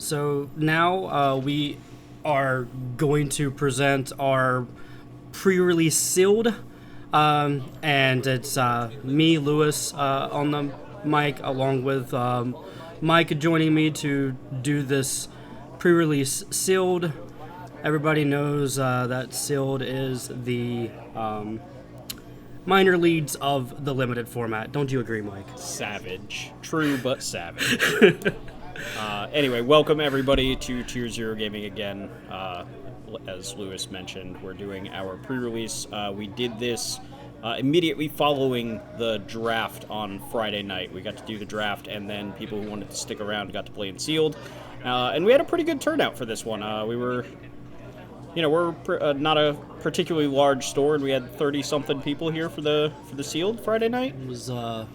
So now we are going to present our pre-release sealed, and it's me, Lewis, on the mic, along with Mike joining me to do this pre-release sealed. Everybody knows that sealed is the minor leagues of the limited format. Don't you agree, Mike? Savage. True, but savage. Anyway, welcome everybody to Tier 0 Gaming again. As Lewis mentioned, we're doing our pre-release. We did this immediately following the draft on Friday night. We got to do the draft, and then people who wanted to stick around got to play in sealed. And we had a pretty good turnout for this one. We're not a particularly large store, and we had 30-something people here for the sealed Friday night. It was a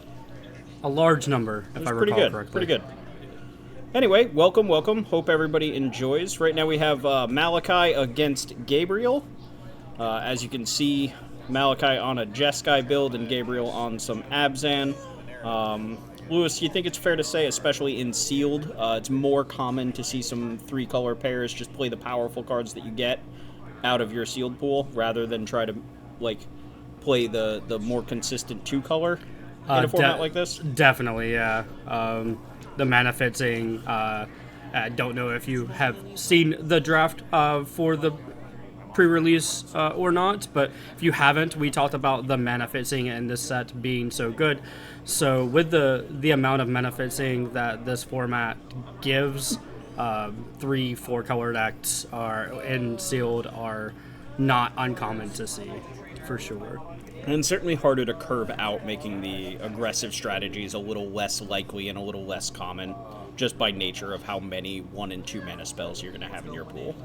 large number, if I recall correctly. Pretty good. Anyway, welcome. Hope everybody enjoys. Right now we have Malachi against Gabriel. As you can see, Malachi on a Jeskai build and Gabriel on some Abzan. Lewis, you think it's fair to say, especially in sealed, it's more common to see some 3-color pairs just play the powerful cards that you get out of your sealed pool rather than try to play the more consistent 2-color in a format like this? Definitely, yeah. The mana fixing, I don't know if you have seen the draft for the pre-release or not, but if you haven't, we talked about the mana fixing in this set being so good. So with the amount of mana fixing that this format gives, 3-4 color decks in sealed are not uncommon to see, for sure. And certainly harder to curve out, making the aggressive strategies a little less likely and a little less common, just by nature of how many 1 and 2 mana spells you're going to have in your pool.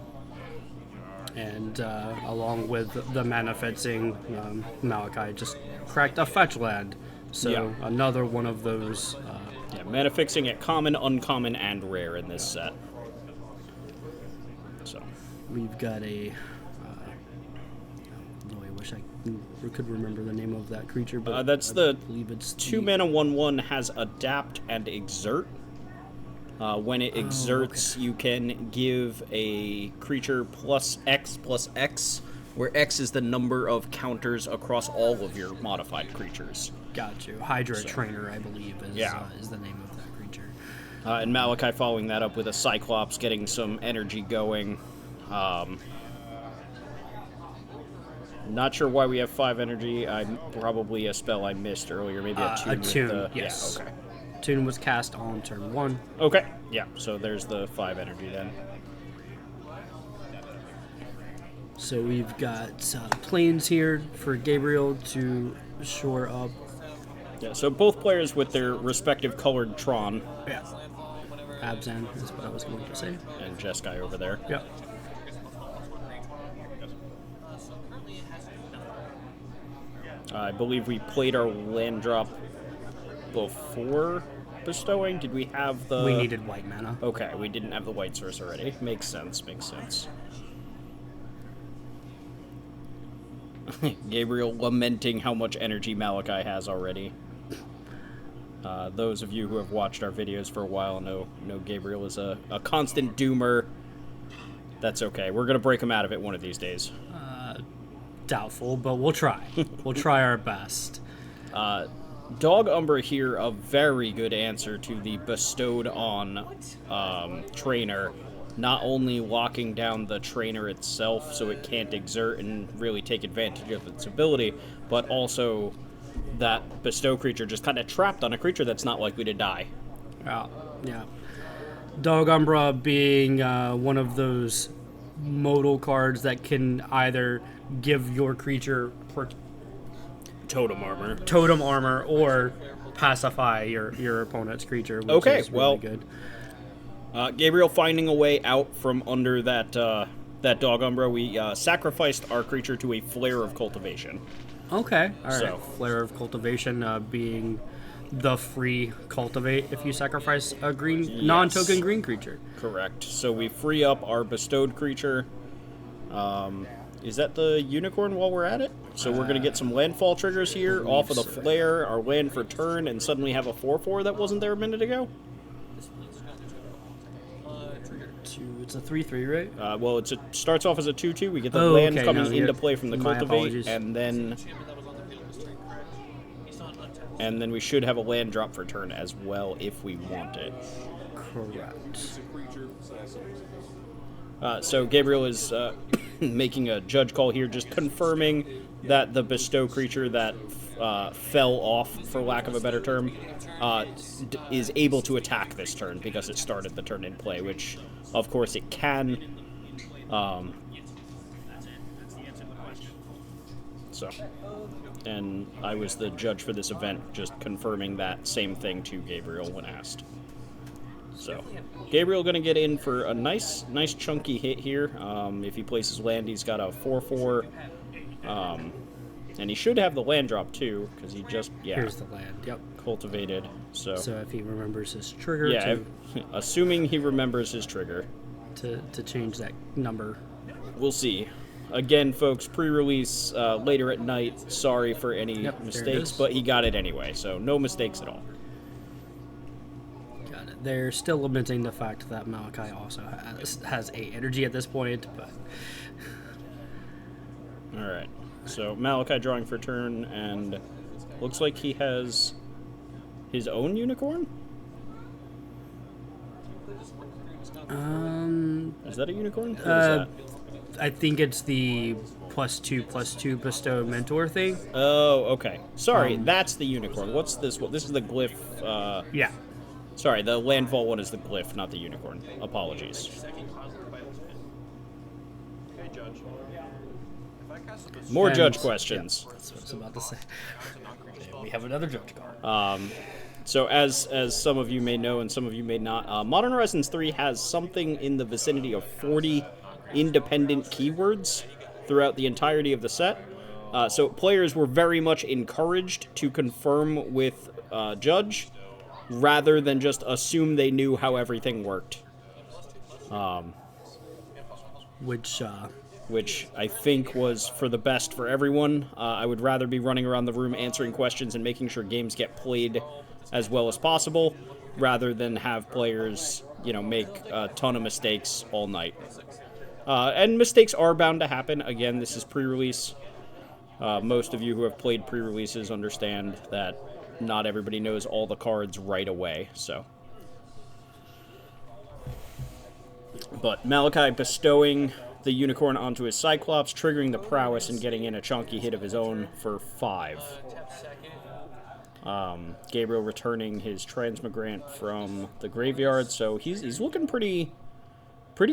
And along with the mana fixing, Malachi just cracked a fetch land. So yeah. Another one of those. Mana fixing at common, uncommon, and rare in this set. So we've got a. I wish I could remember the name of that creature, but that's I believe it's 2 mana 1/1 has adapt and exert. When it exerts, you can give a creature +X, where X is the number of counters across all of your modified creatures. Got you. Hydra Trainer, I believe, is the name of that creature. And Malachi following that up with a Cyclops, getting some energy going. Not sure why we have 5 energy. Probably a spell I missed earlier. Maybe a tune. A tune, yes. Yeah, okay. Tune was cast on turn 1. Okay, yeah, so there's the 5 energy then. So we've got planes here for Gabriel to shore up. Yeah, so both players with their respective colored Tron. Yeah. Abzan is what I was going to say. And Jeskai over there. Yep. I believe we played our land drop before bestowing. Did we have the... We needed white mana. Okay, we didn't have the white source already. Makes sense. Gabriel lamenting how much energy Malachi has already. Those of you who have watched our videos for a while know Gabriel is a constant doomer. That's okay. We're going to break him out of it one of these days. Doubtful, but we'll try. We'll try our best. Dog Umbra here, a very good answer to the bestowed on trainer. Not only locking down the trainer itself so it can't exert and really take advantage of its ability, but also that bestow creature just kind of trapped on a creature that's not likely to die. Yeah. Dog Umbra being one of those modal cards that can either give your creature totem armor or pacify your opponent's creature, which okay, is really well, good. Gabriel finding a way out from under that Dog Umbra. We sacrificed our creature to a Flare of Cultivation. Okay, all right. Flare of Cultivation being the free cultivate if you sacrifice a green non-token green creature. Correct. So we free up our bestowed creature. Is that the unicorn while we're at it? So we're going to get some landfall triggers here off of the flare, our land for turn, and suddenly have a 4/4 that wasn't there a minute ago? It's a 3/3, right? Well, it starts off as a 2/2. We get the land okay, coming no, into play from the my cultivate, apologies. and then we should have a land drop for turn as well if we want it. Correct. So Gabriel is making a judge call here, just confirming that the bestow creature that fell off, for lack of a better term, is able to attack this turn because it started the turn in play, which, of course, it can. And I was the judge for this event, just confirming that same thing to Gabriel when asked. So, Gabriel going to get in for a nice chunky hit here. If he places land, he's got a 4/4. And he should have the land drop too, because he just, Here's the land, yep. Cultivated. So if he remembers his trigger assuming he remembers his trigger. To change that number. We'll see. Again, folks, pre-release later at night. Sorry for any mistakes, but he got it anyway, so no mistakes at all. Got it. They're still lamenting the fact that Malachi also has 8 energy at this point, but... Alright, so Malachi drawing for turn, and looks like he has his own unicorn? Is that a unicorn? What is that? I think it's the +2/+2 bestow mentor thing. Oh, okay. Sorry, that's the unicorn. What's this one? This is the glyph. Yeah. Sorry, the landfall one is the glyph, not the unicorn. Apologies. More judge questions. Yeah, that's what I was about to say. We have another judge card. So as some of you may know and some of you may not, Modern Horizons 3 has something in the vicinity of 40 independent keywords throughout the entirety of the set. So players were very much encouraged to confirm with Judge rather than just assume they knew how everything worked. Which I think was for the best for everyone. I would rather be running around the room answering questions and making sure games get played as well as possible, rather than have players, make a ton of mistakes all night. And mistakes are bound to happen. Again, this is pre-release. Most of you who have played pre-releases understand that not everybody knows all the cards right away, so. But Malachi bestowing the unicorn onto his Cyclops, triggering the prowess and getting in a chunky hit of his own for 5. Gabriel returning his Transmigrant from the graveyard, so he's looking pretty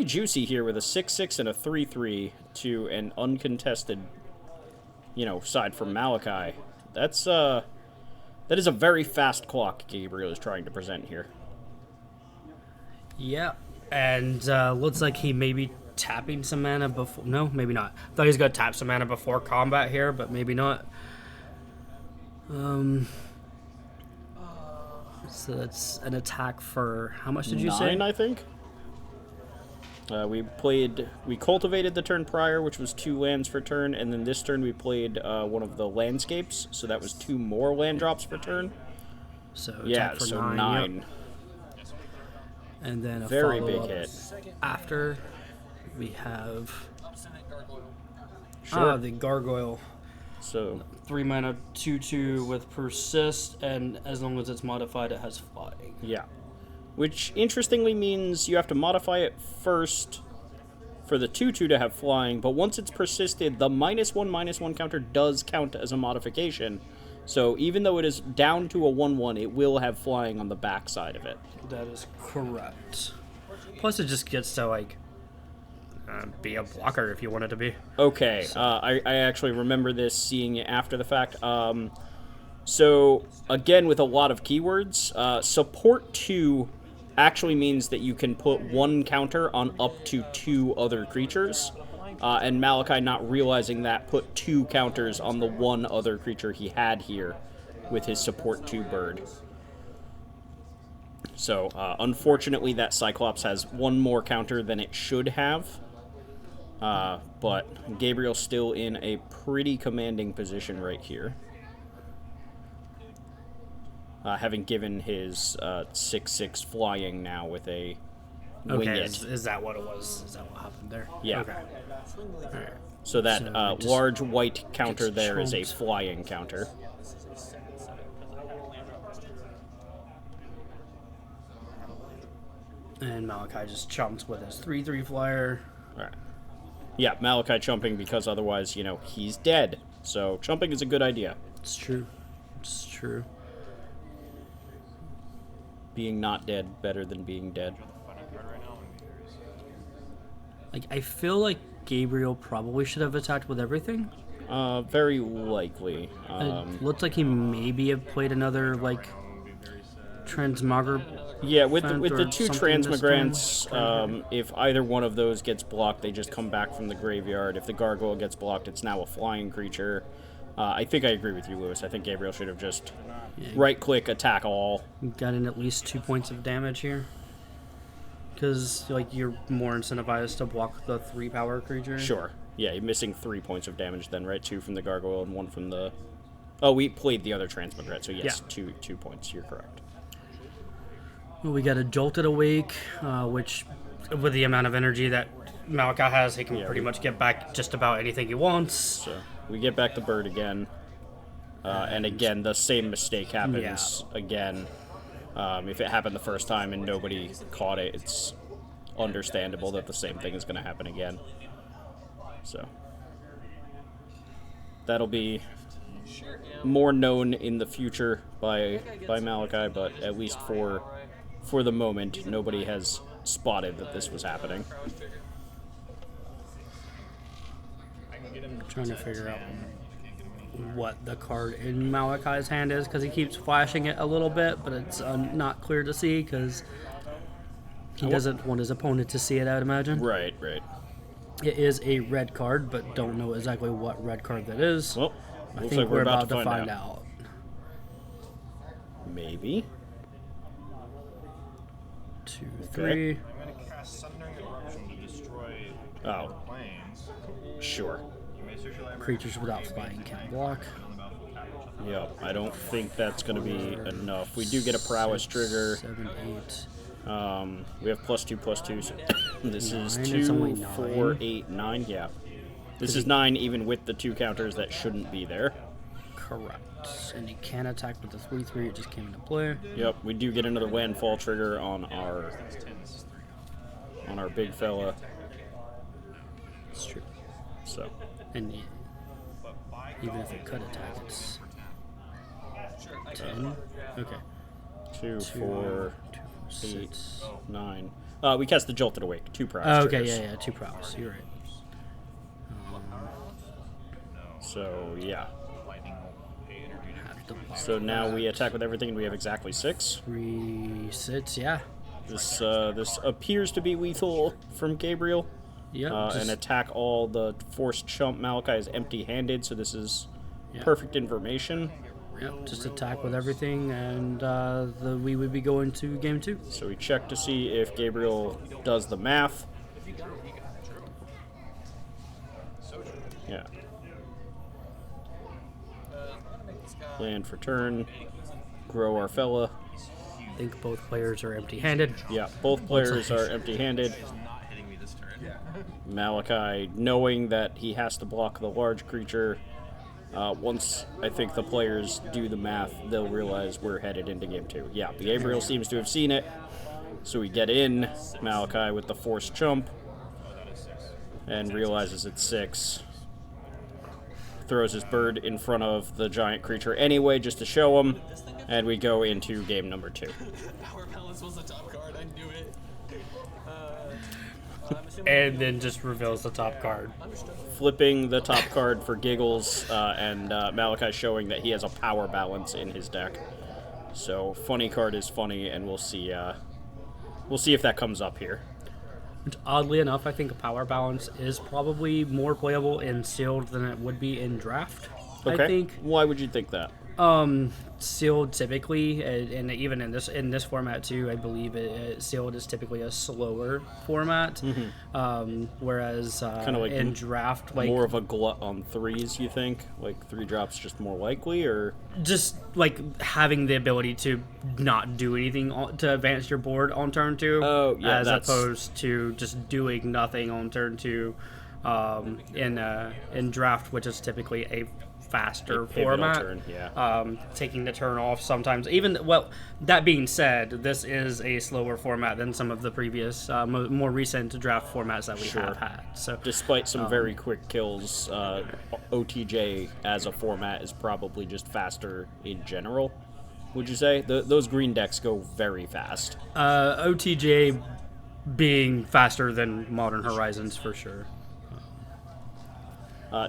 juicy here with a 6/6 and a 3/3 to an uncontested, side from Malachi. That is a very fast clock Gabriel is trying to present here. Yeah, and looks like he may be tapping some mana before. No, maybe not. Thought he was gonna tap some mana before combat here, but maybe not. So that's an attack for how much did you say? 9, I think. We cultivated the turn prior, which was 2 lands per turn, and then this turn we played one of the landscapes, so that was 2 more land drops per turn. So yeah, for so 9. Yep. And then a very big hit. After we have Sure. the gargoyle. So 3 mana 2/2 with persist, and as long as it's modified, it has flying. yeah. Which, interestingly, means you have to modify it first for the 2/2 to have flying, but once it's persisted, the -1/-1 counter does count as a modification. So even though it is down to a 1/1, it will have flying on the back side of it. That is correct. Plus, it just gets to, be a blocker if you want it to be. Okay, I actually remember this, seeing it after the fact. So, again, with a lot of keywords, support 2 actually means that you can put 1 counter on up to 2 other creatures, and Malachi, not realizing that, put 2 counters on the 1 other creature he had here with his support 2 bird. So, unfortunately, that Cyclops has 1 more counter than it should have, but Gabriel's still in a pretty commanding position right here. Having given his 6/6 flying now with a wing Okay, it. is that what it was? Is that what happened there? Yeah. Okay. All right. So that So it just large white counter gets there is a trumped. flying counter. And Malachi just chumps with his 3/3 flyer. All right. Yeah, Malachi chumping because otherwise, he's dead. So chumping is a good idea. It's true. It's true. Being not dead better than being dead. Like, I feel like Gabriel probably should have attacked with everything. Very likely. It looked like he maybe have played another, like, transmogger. Yeah, with the or two something this transmigrants, turn. if either one of those gets blocked, they just come back from the graveyard. If the gargoyle gets blocked, it's now a flying creature. I think I agree with you, Lewis. I think Gabriel should have just right-click, attack all. Got in at least 2 points of damage here. Because, like, you're more incentivized to block the 3-power creature. Sure. Yeah, you're missing 3 points of damage then, right? 2 from the gargoyle and 1 from the... Oh, we played the other transmigrant, so yes, Yeah. 2 points. You're correct. Well, we got a Jolted Awake, which, with the amount of energy that Malachi has, he can pretty much get back just about anything he wants. So we get back the bird again. And again, the same mistake happens again. If it happened the first time and nobody caught it, it's understandable that the same thing is going to happen again. So that'll be more known in the future by Malachi, but at least for the moment, nobody has spotted that this was happening. I'm trying to figure out what the card in Malachi's hand is, because he keeps flashing it a little bit, but it's not clear to see because he doesn't want his opponent to see it, I would imagine. Right. It is a red card, but don't know exactly what red card that is. Well, I looks think like we're about to find out. out. Maybe. 2, 3. I'm going to cast Sundering Eruption to destroy Oh. planes. Sure. You may search your library. Creatures without flying can't block. Yeah, I don't think that's going to be enough. We do get a prowess trigger. 7, 8. We have +2/+2. So this is 9, it's only 2, 4, 9. 8, 9. Yeah. This is 9 even with the 2 counters that shouldn't be there. Correct. And he can attack with the 3/3. It just came into play. Yep, we do get another landfall trigger on our big fella. It's true. So, And even if it could attack, it's 10. Okay. 2, 4, 8, 6. 9. We cast the Jolted Awake. 2 prowess Oh, okay, triggers. yeah, 2 prowess. You're right. So, yeah. Lightning will pay energy to Have to block So now that. we attack with everything and we have exactly 6. 3, 6, yeah. This appears to be lethal from Gabriel. Yep. And attack all the forced chump. Malachi is empty-handed, so this is Yeah. perfect information. Yep, just attack with everything, and we would be going to game 2. So we check to see if Gabriel does the math. Yeah. Land for turn. Grow our fella. I think both players are empty-handed. Yeah, both players are empty-handed. not hitting me this turn. Malachi, knowing that he has to block the large creature, once I think the players do the math, they'll realize we're headed into game 2. Yeah, Gabriel seems to have seen it, so we get in. Malachi with the forced chump, and realizes it's 6. Throws his bird in front of the giant creature anyway, just to show him, and we go into game number 2. Power Palace was the top card, I knew it. And then just reveals the top card. Flipping the top card for giggles, and Malachi showing that he has a power balance in his deck. So funny card is funny, and we'll see if that comes up here. Which, oddly enough, I think a power balance is probably more playable in sealed than it would be in draft. Okay. I think Why would you think that? Sealed typically, and even in this format too, I believe sealed is typically a slower format. Whereas Kinda like in draft, like More of a glut on threes, you think? Like 3-drops just more likely, or just like having the ability to not do anything to advance your board on turn 2, Oh, yeah, as that's- opposed to just doing nothing on turn 2. In draft, which is typically a faster A pivotal format, turn, yeah. taking the turn off sometimes. Even well, that being said, this is a slower format than some of the previous, more recent draft formats that we have had. So Despite some very quick kills, OTJ as a format is probably just faster in general. Would you say those green decks go very fast? OTJ being faster than Modern Horizons for sure.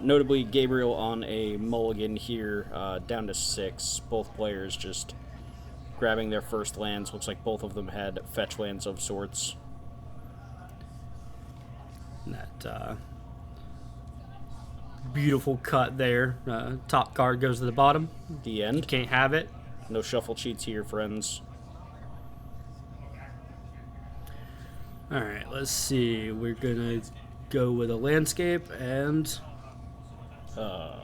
Notably, Gabriel on a mulligan here, down to 6. Both players just grabbing their first lands. Looks like both of them had fetch lands of sorts. That beautiful cut there. Top card goes to the bottom. The end. Can't have it. No shuffle cheats here, friends. All right, let's see. We're gonna go with a landscape and a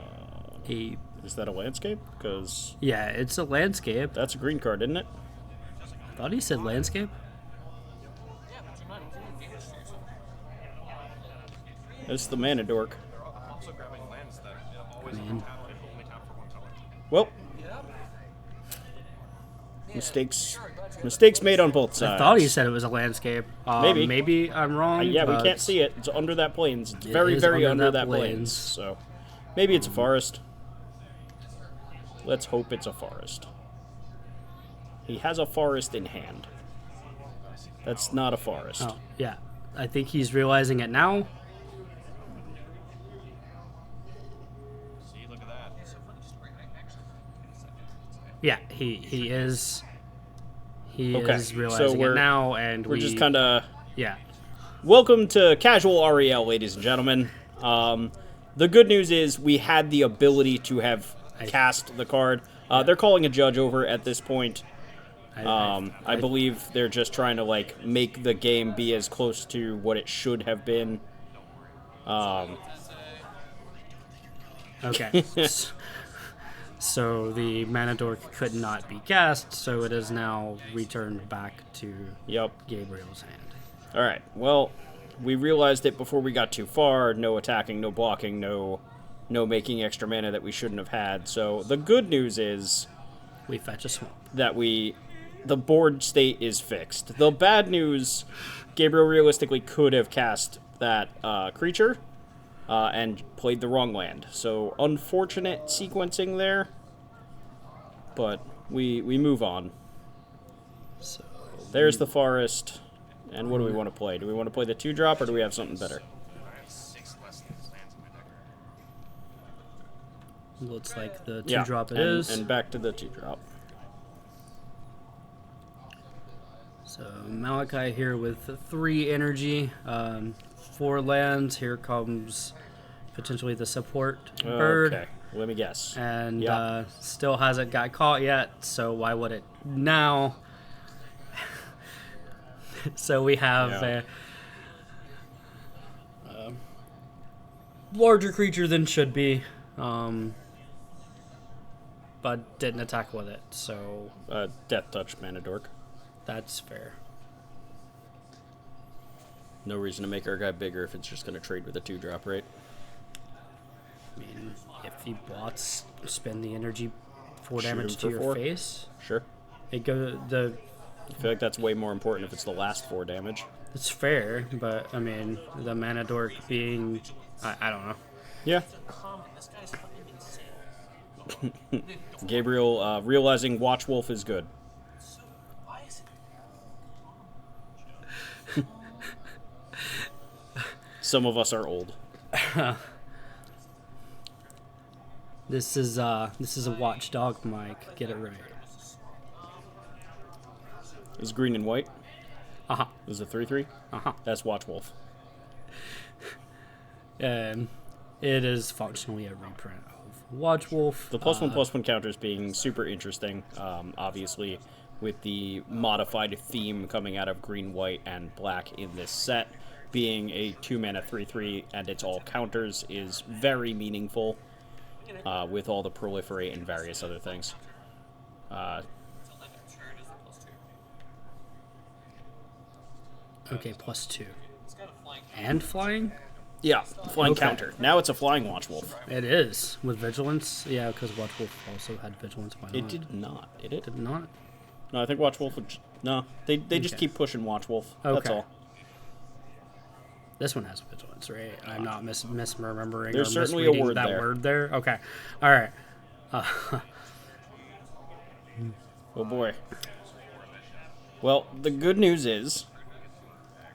Is that a landscape? Because yeah, it's a landscape. that's a green card, isn't it? I thought he said landscape. It's the mana dork. I'm also grabbing lands that always Man. only tap for 1 color. Well, mistakes made on both sides. I thought he said it was a landscape. Maybe. Maybe I'm wrong. Yeah, we but can't see it. It's under that plains. It's It very, is very under under that that plains. plains. So maybe it's a forest. Let's hope it's a forest. He has a forest in hand. That's not a forest. Oh, yeah. I think he's realizing it now. See, look at that. Yeah, he is. He Okay, is so realizing we're- it now, and We're just kind of... yeah. Welcome to Casual REL, ladies and gentlemen. The good news is we had the ability to have cast the card. They're calling a judge over at this point. I believe they're just trying to like make the game be as close to what it should have been. Okay. So the mana dork could not be cast, so it is now returned back to Yep. Gabriel's hand. All right. Well, we realized it before we got too far. No attacking, no blocking, no making extra mana that we shouldn't have had. So the good news is We fetch a swamp. that the board state is fixed. The bad news, Gabriel realistically could have cast that creature and played the wrong land. So unfortunate sequencing there, but we move on. So There's the forest. And what do we want to play? Do we want to play the 2-drop or do we have something better? I have 6 less than these lands in my deck. looks like the Yeah, 2-drop it and, is. And back to the 2-drop. So Malachi here with 3 energy, 4 lands. Here comes potentially the support bird. Okay, let me guess. And Yeah. still hasn't got caught yet, so why would it now? So we have Yeah. a larger creature than should be, but didn't attack with it, so Death Touch Mana Dork. that's fair. No reason to make our guy bigger if it's just going to trade with a 2-drop, right? I mean, if he bots, spend the energy, 4 Shoot damage him to for your 4? face. Sure. It go the. I feel like that's way more important if it's the last 4 damage. It's fair, but I mean, the mana dork being, I don't know. Yeah. This guy's fucking insane. Gabriel realizing Watch Wolf is good. Why is it? Some of us are old. This is a watchdog, Mike. Get it right. Is green and white? Uh-huh. Is it 3/3? Uh-huh. That's Watch Wolf. It is functionally a reprint Watch Wolf. The +1/+1 counters being super interesting, obviously, with the modified theme coming out of green, white, and black in this set. Being a 2-mana 3/3 and it's all counters is very meaningful, with all the proliferate and various other things. Okay, +2. And flying? Yeah, flying Okay. counter. Now it's a flying Watch Wolf. It is. With Vigilance? Yeah, because Watch Wolf also had Vigilance. Why not? It did not, did it? Did it not? No, I think Watch Wolf would... No, they just Okay. keep pushing Watch Wolf. That's Okay. all. This one has Vigilance, right? I'm not misremembering There's or certainly a misreading word that there. word there. Okay. All right. Oh boy. Well, the good news is,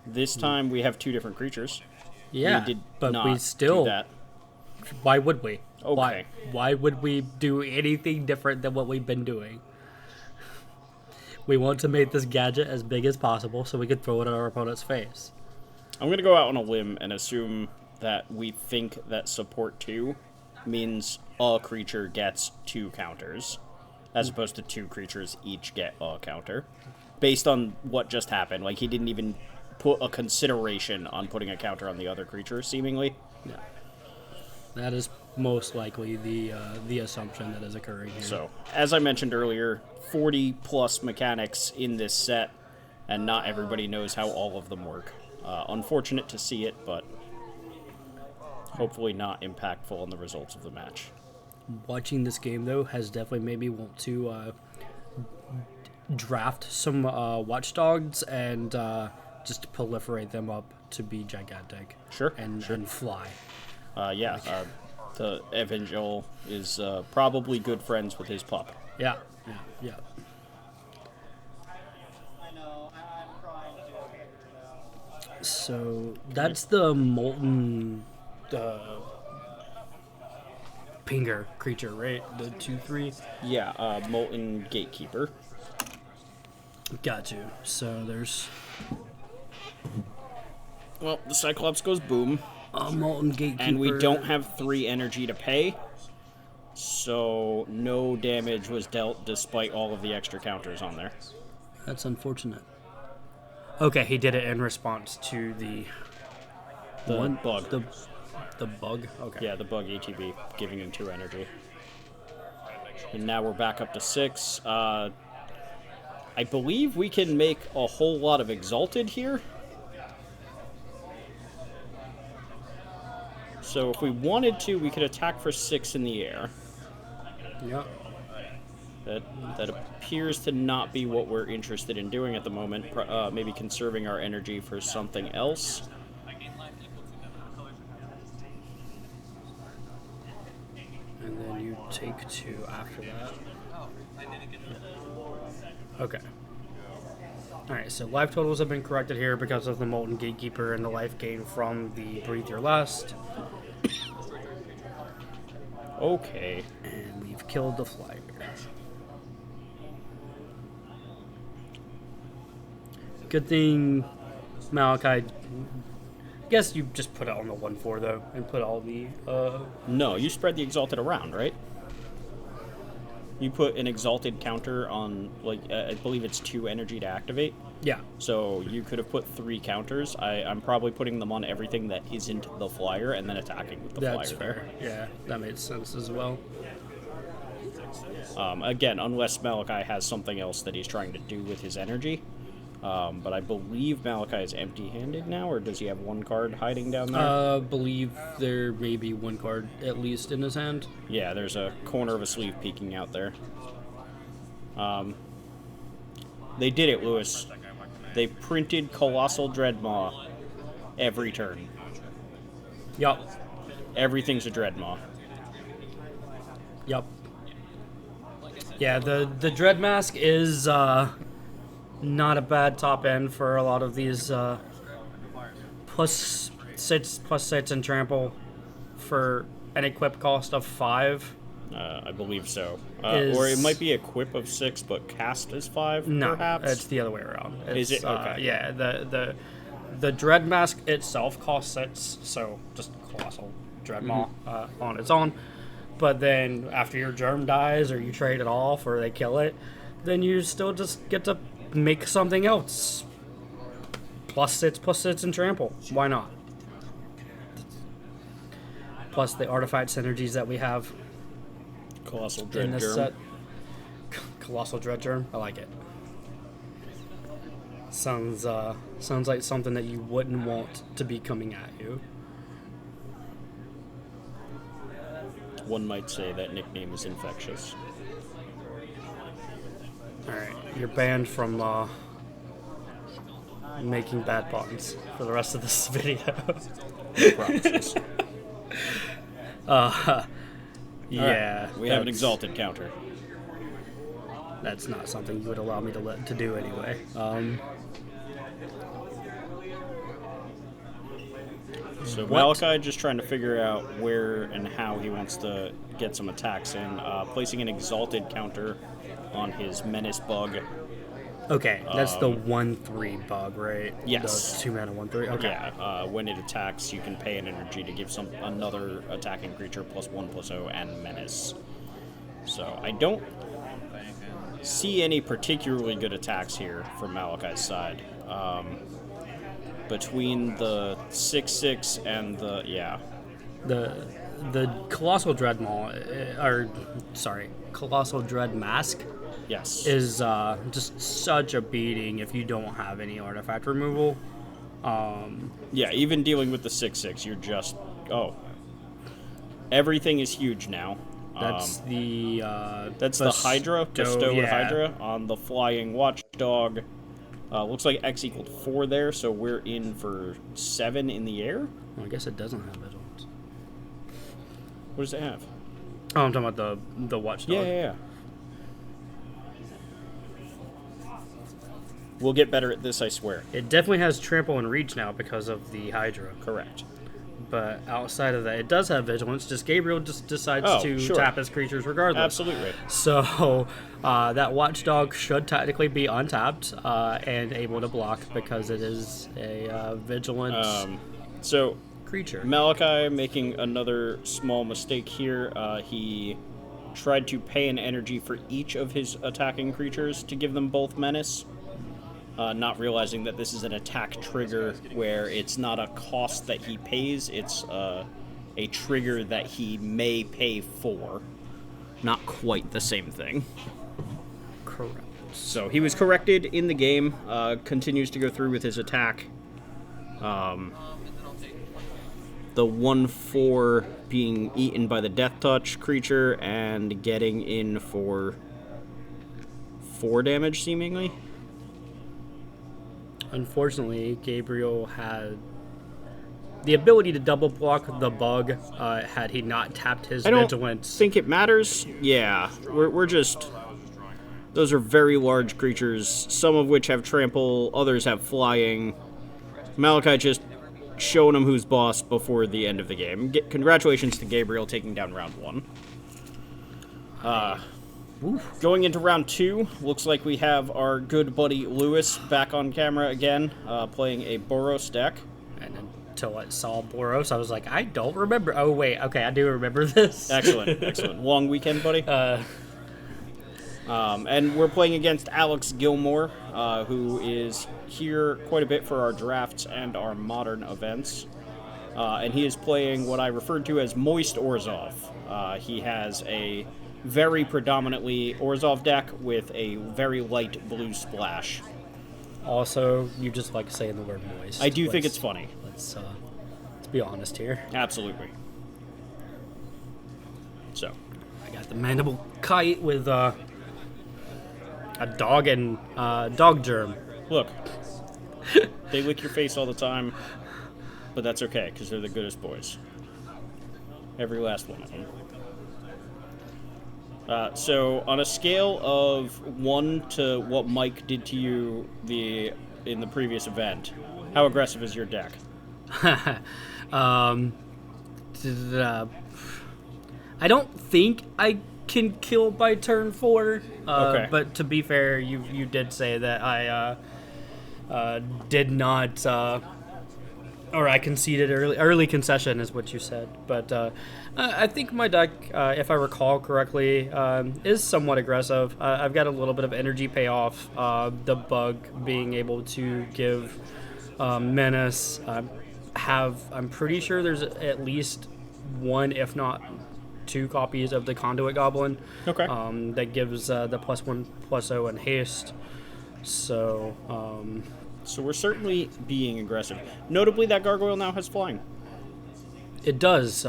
this time we have 2 different creatures. Yeah, we did but not we still... do that. Why would we? Okay. Why would we do anything different than what we've been doing? We want to make this gadget as big as possible so we could throw it at our opponent's face. I'm going to go out on a limb and assume that we think that support 2 means a creature gets 2 counters, as opposed to 2 creatures each get a counter. Based on what just happened, like he didn't even put a consideration on putting a counter on the other creature, seemingly. Yeah. That is most likely the assumption that is occurring here. So, as I mentioned earlier, 40 plus mechanics in this set, and not everybody knows how all of them work. Unfortunate to see it, but hopefully not impactful on the results of the match. Watching this game, though, has definitely made me want to draft some watchdogs and just proliferate them up to be gigantic. Sure, And fly. The Evangel is probably good friends with his pup. Yeah. So that's the molten pinger creature, right? The 2/3. Yeah, Molten Gatekeeper. Got you. So there's Well, the Cyclops goes boom, a molten gatekeeper, and we don't have 3 energy to pay, so no damage was dealt despite all of the extra counters on there. That's unfortunate. Okay, he did it in response to the Bug. The bug. Okay. Yeah, the bug ATB, giving him 2 energy. And now we're back up to 6. I believe we can make a whole lot of Exalted here. So if we wanted to, we could attack for 6 in the air. Yep. That appears to not be what we're interested in doing at the moment. Maybe conserving our energy for something else. And then you take 2 after that. Okay. Alright, so life totals have been corrected here because of the Molten Gatekeeper and the life gain from the Breathe Your Last. Okay. And we've killed the flyer. Good thing Malachi... I guess you just put it on the 1/4 though, and put all the... No, you spread the Exalted around, right? You put an Exalted counter on, like, I believe it's 2 energy to activate. Yeah. So you could have put 3 counters. I'm probably putting them on everything that isn't the flyer and then attacking with the That's flyer fair. Yeah, that made sense as well. Again, unless Malachi has something else that he's trying to do with his energy. But I believe Malachi is empty-handed now, or does he have 1 card hiding down there? Believe there may be 1 card at least in his hand. Yeah, there's a corner of a sleeve peeking out there. They did it, Lewis. They printed Colossal Dreadmaw every turn. Yup. Everything's a Dreadmaw. Yup. Yeah, the Dread Mask is not a bad top end for a lot of these plus 6 and trample for an equip cost of 5. I believe so. Is- Or it might be equip of 6, but cast is 5, No, perhaps? it's the other way around. Is It's, it? Okay. Yeah, the Dread Mask itself costs 6, so just Colossal Dreadmaw on its own. But then after your germ dies or you trade it off or they kill it, then you still just get to make something else. +6/+6 and trample. Why not? Plus the artifact synergies that we have Colossal in Dread this Germ. set. Colossal Dread Germ. I like it. Sounds like something that you wouldn't want to be coming at you. One might say that nickname is infectious. Alright, you're banned from making bad puns for the rest of this video. Promises. Yeah. We have an that's- exalted counter. That's not something you would allow me to do anyway. So What? Malachi just trying to figure out where and how he wants to get some attacks in. Placing an exalted counter on his menace bug. Okay, that's the 1/3 bug, right? Yes. The 2 mana 1/3. Okay. Yeah, when it attacks, you can pay an energy to give another attacking creature +1/+0 and menace. So I don't see any particularly good attacks here from Malachi's side. Between the 6/6 and the The Colossal Dread Colossal Dread Mask yes, is just such a beating if you don't have any artifact removal. yeah. Even dealing with the 6/6, you're just everything is huge now. That's the Hydra, Bestow, the yeah. Hydra on the Flying Watchdog. Looks like X equaled 4 there, so we're in for 7 in the air. Well, I guess it doesn't have vigilance. What does it have? Oh, I'm talking about the Watchdog. Yeah. We'll get better at this, I swear. It definitely has trample and reach now because of the Hydra. Correct. But outside of that, it does have vigilance. Just Gabriel just decides Oh, to sure. tap his creatures regardless. Absolutely. So that Watchdog should technically be untapped and able to block because it is a vigilance So creature. Malachi making another small mistake here. He tried to pay an energy for each of his attacking creatures to give them both menace. Not realizing that this is an attack trigger where it's not a cost that he pays, it's a trigger that he may pay for. Not quite the same thing. Correct. So he was corrected in the game, continues to go through with his attack. The 1/4 being eaten by the Death Touch creature and getting in for 4 damage, seemingly. Unfortunately, Gabriel had the ability to double block the bug had he not tapped his I don't vigilance. think it matters. Yeah, we're just... Those are very large creatures, some of which have trample, others have flying. Malachi just showing him who's boss before the end of the game. Congratulations to Gabriel taking down round 1. Going into round 2, looks like we have our good buddy Lewis back on camera again, playing a Boros deck. And until I saw Boros, I was like, I don't remember. Oh, wait. Okay, I do remember this. Excellent, excellent. Long weekend, buddy. And we're playing against Alex Gilmore, who is here quite a bit for our drafts and our modern events. And he is playing what I referred to as Moist Orzhov. He has a very predominantly Orzhov deck with a very light blue splash. Also, you just like saying the word moist. I do think it's funny. Let's be honest here. Absolutely. So, I got the mandible kite with a dog and dog germ. look, they lick your face all the time, but that's okay, because they're the goodest boys. Every last one of them. So, on a scale of 1 to what Mike did to you in the previous event, how aggressive is your deck? I don't think I can kill by turn 4. Okay. But to be fair, you did say that I did not or I conceded early concession is what you said. But I think my deck, if I recall correctly, is somewhat aggressive. I've got a little bit of energy payoff. The bug being able to give menace. I'm pretty sure there's at least one, if not two copies of the Conduit Goblin. Okay. That gives the +1/+0 and haste. So. So we're certainly being aggressive. Notably, that gargoyle now has flying. It does.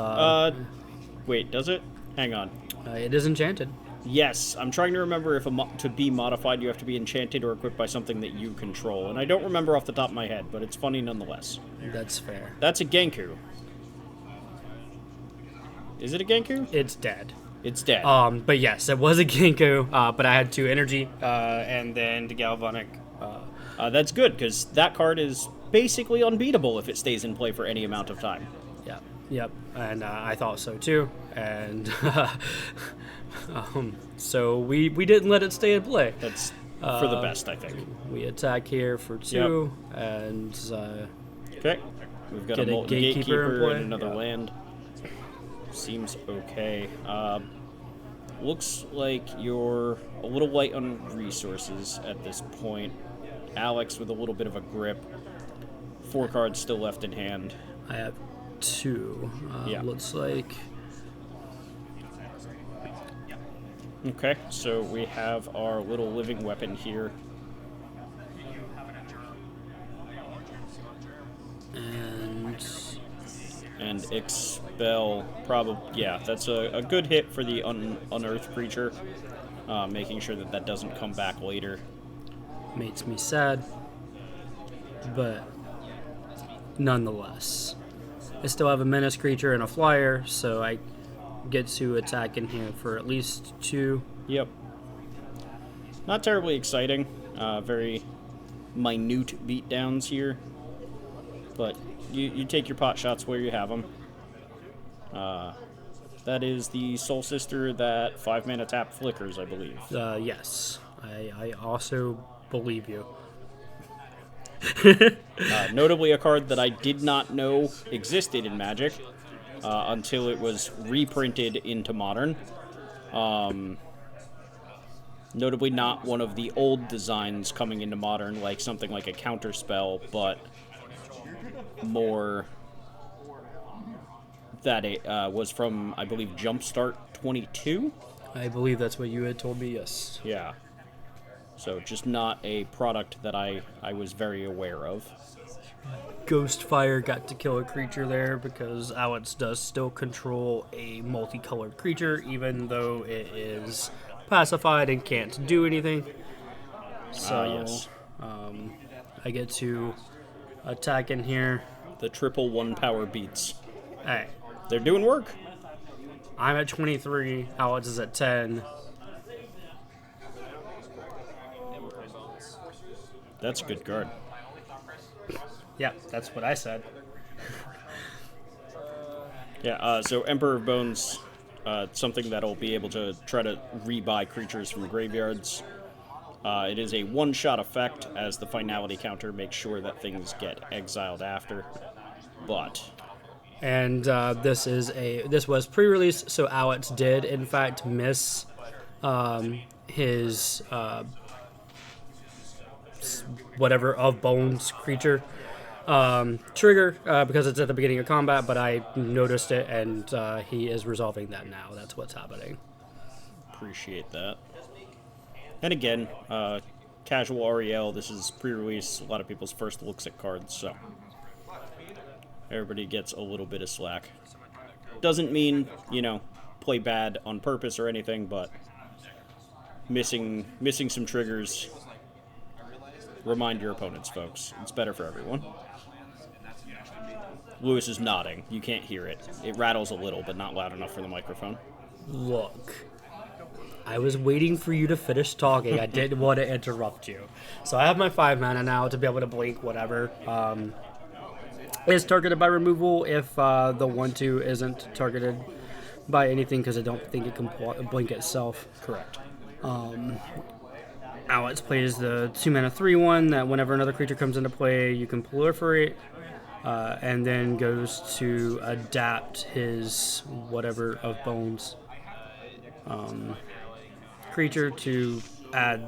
Wait, does it? Hang on. It is enchanted. Yes, I'm trying to remember if to be modified, you have to be enchanted or equipped by something that you control. And I don't remember off the top of my head, but it's funny nonetheless. That's fair. That's a Genku. Is it a Genku? It's dead. It's dead. But yes, it was a Ginkgo, but I had 2 energy, and then the Galvanic. That's good, because that card is basically unbeatable if it stays in play for any amount of time. Yep, and I thought so too, and so we didn't let it stay in play. That's for the best, I think. We attack here for 2, and Okay, we've got get a a molten gatekeeper in gatekeeper play. and another land. Seems okay. Looks like you're a little light on resources at this point. Alex with a little bit of a grip. 4 cards still left in hand. I have 2. Looks like. Okay, so we have our little living weapon here. And expel, probably, yeah, that's a good hit for the unearthed creature, making sure that that doesn't come back later. Makes me sad, but nonetheless, I still have a menace creature and a flyer, so I get to attack in here for at least 2. Yep. Not terribly exciting, very minute beatdowns here, but you take your pot shots where you have them. That is the Soul Sister that 5-mana tap flickers, I believe. Yes, I also believe you. Notably a card that I did not know existed in Magic until it was reprinted into Modern. Notably not one of the old designs coming into Modern, like something like a Counterspell, but more that it was from, I believe, Jumpstart 22? I believe that's what you had told me, yes. Yeah. So just not a product that I was very aware of. Ghostfire got to kill a creature there because Alex does still control a multicolored creature, even though it is pacified and can't do anything. So, yes. I get to attack in here. The triple 1-power beats. Hey, They're doing work. I'm at 23, Alex is at 10. That's a good card. Yeah, that's what I said. Yeah, so Emperor of Bones, something that'll be able to try to rebuy creatures from graveyards. It is a one-shot effect, as the finality counter makes sure that things get exiled after. But And this was pre-release, so Alex did in fact miss his whatever of bones creature trigger because it's at the beginning of combat, but I noticed it, and he is resolving that now. That's what's happening. appreciate that. And again, casual REL, this is pre-release, a lot of people's first looks at cards, so everybody gets a little bit of slack. Doesn't mean, play bad on purpose or anything, but missing some triggers. Remind your opponents, folks. It's better for everyone. Lewis is nodding. You can't hear it. It rattles a little, but not loud enough for the microphone. Look, I was waiting for you to finish talking. I didn't want to interrupt you. So I have my 5 mana now to be able to blink whatever. It's targeted by removal if the 1/2 isn't targeted by anything, because I don't think it can blink itself. Correct. Alex plays the 2 mana 3/1 that whenever another creature comes into play, you can proliferate. and then goes to adapt his whatever of bones creature to add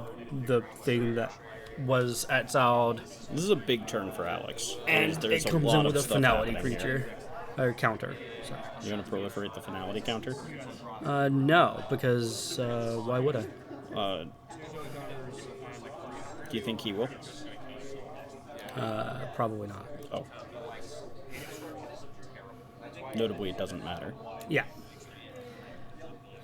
the thing that was exiled, This is a big turn for Alex. and There's it a comes lot in of with a stuff finality happening creature or counter. So, You're going to proliferate the finality counter? no, because why would I? Do you think he will? Probably not. Oh. Notably, it doesn't matter. Yeah.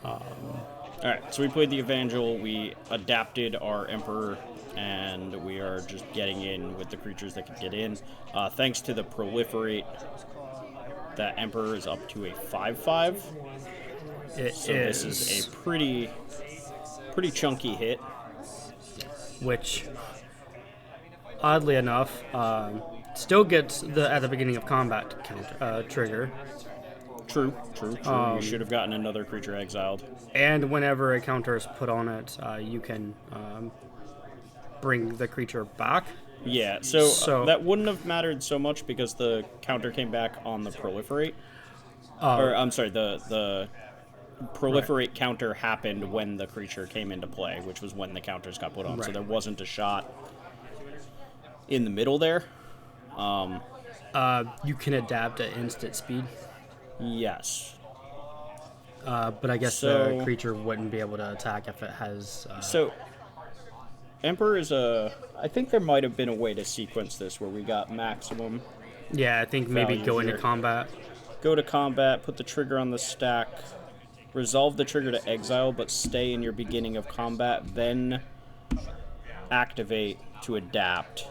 Alright, so we played the Evangel, we adapted our Emperor, and we are just getting in with the creatures that can get in. Thanks to the Proliferate, that Emperor is up to a 5/5. So this is a pretty chunky hit. Which, oddly enough, still gets the at the beginning of combat counter, trigger. True. You should have gotten another creature exiled. And whenever a counter is put on it, you can bring the creature back. Yeah, so So- that wouldn't have mattered so much because the counter came back on the Proliferate. Oh. Or, I'm sorry, the Proliferate counter happened when the creature came into play, which was when the counters got put on. So Right. there wasn't a shot in the middle there. You can adapt at instant speed, Yes. but I guess So- the creature wouldn't be able to attack if it has. So, Emperor is I think there might have been a way to sequence this where we got maximum. Yeah, I think maybe value go into here. combat. Go to combat, put the trigger on the stack, resolve the trigger to exile, but stay in your beginning of combat, then activate to adapt.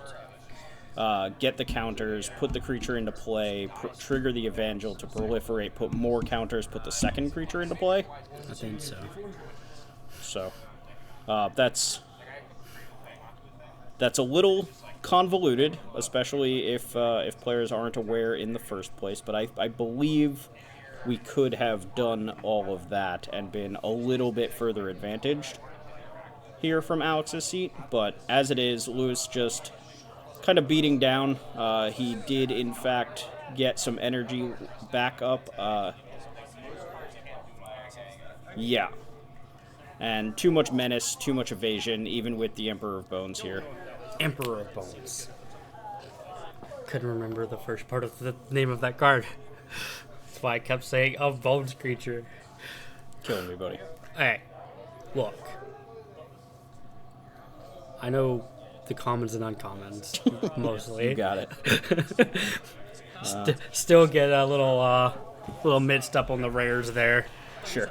Get the counters, put the creature into play, trigger the Evangel to proliferate, put more counters, put the second creature into play. I think so. So, that's a little convoluted, especially if players aren't aware in the first place. But I believe we could have done all of that and been a little bit further advantaged here from Alex's seat. But as it is, Lewis just kind of beating down. He did, in fact, get some energy back up. Yeah. And too much menace, too much evasion, even with the Emperor of Bones here. Emperor of Bones. Couldn't remember the first part of the name of that card. That's why I kept saying of Bones creature. Killing me, buddy. Hey, look. I know the commons and uncommons mostly. You got it. Still get a little mixed up on the rares there. Sure.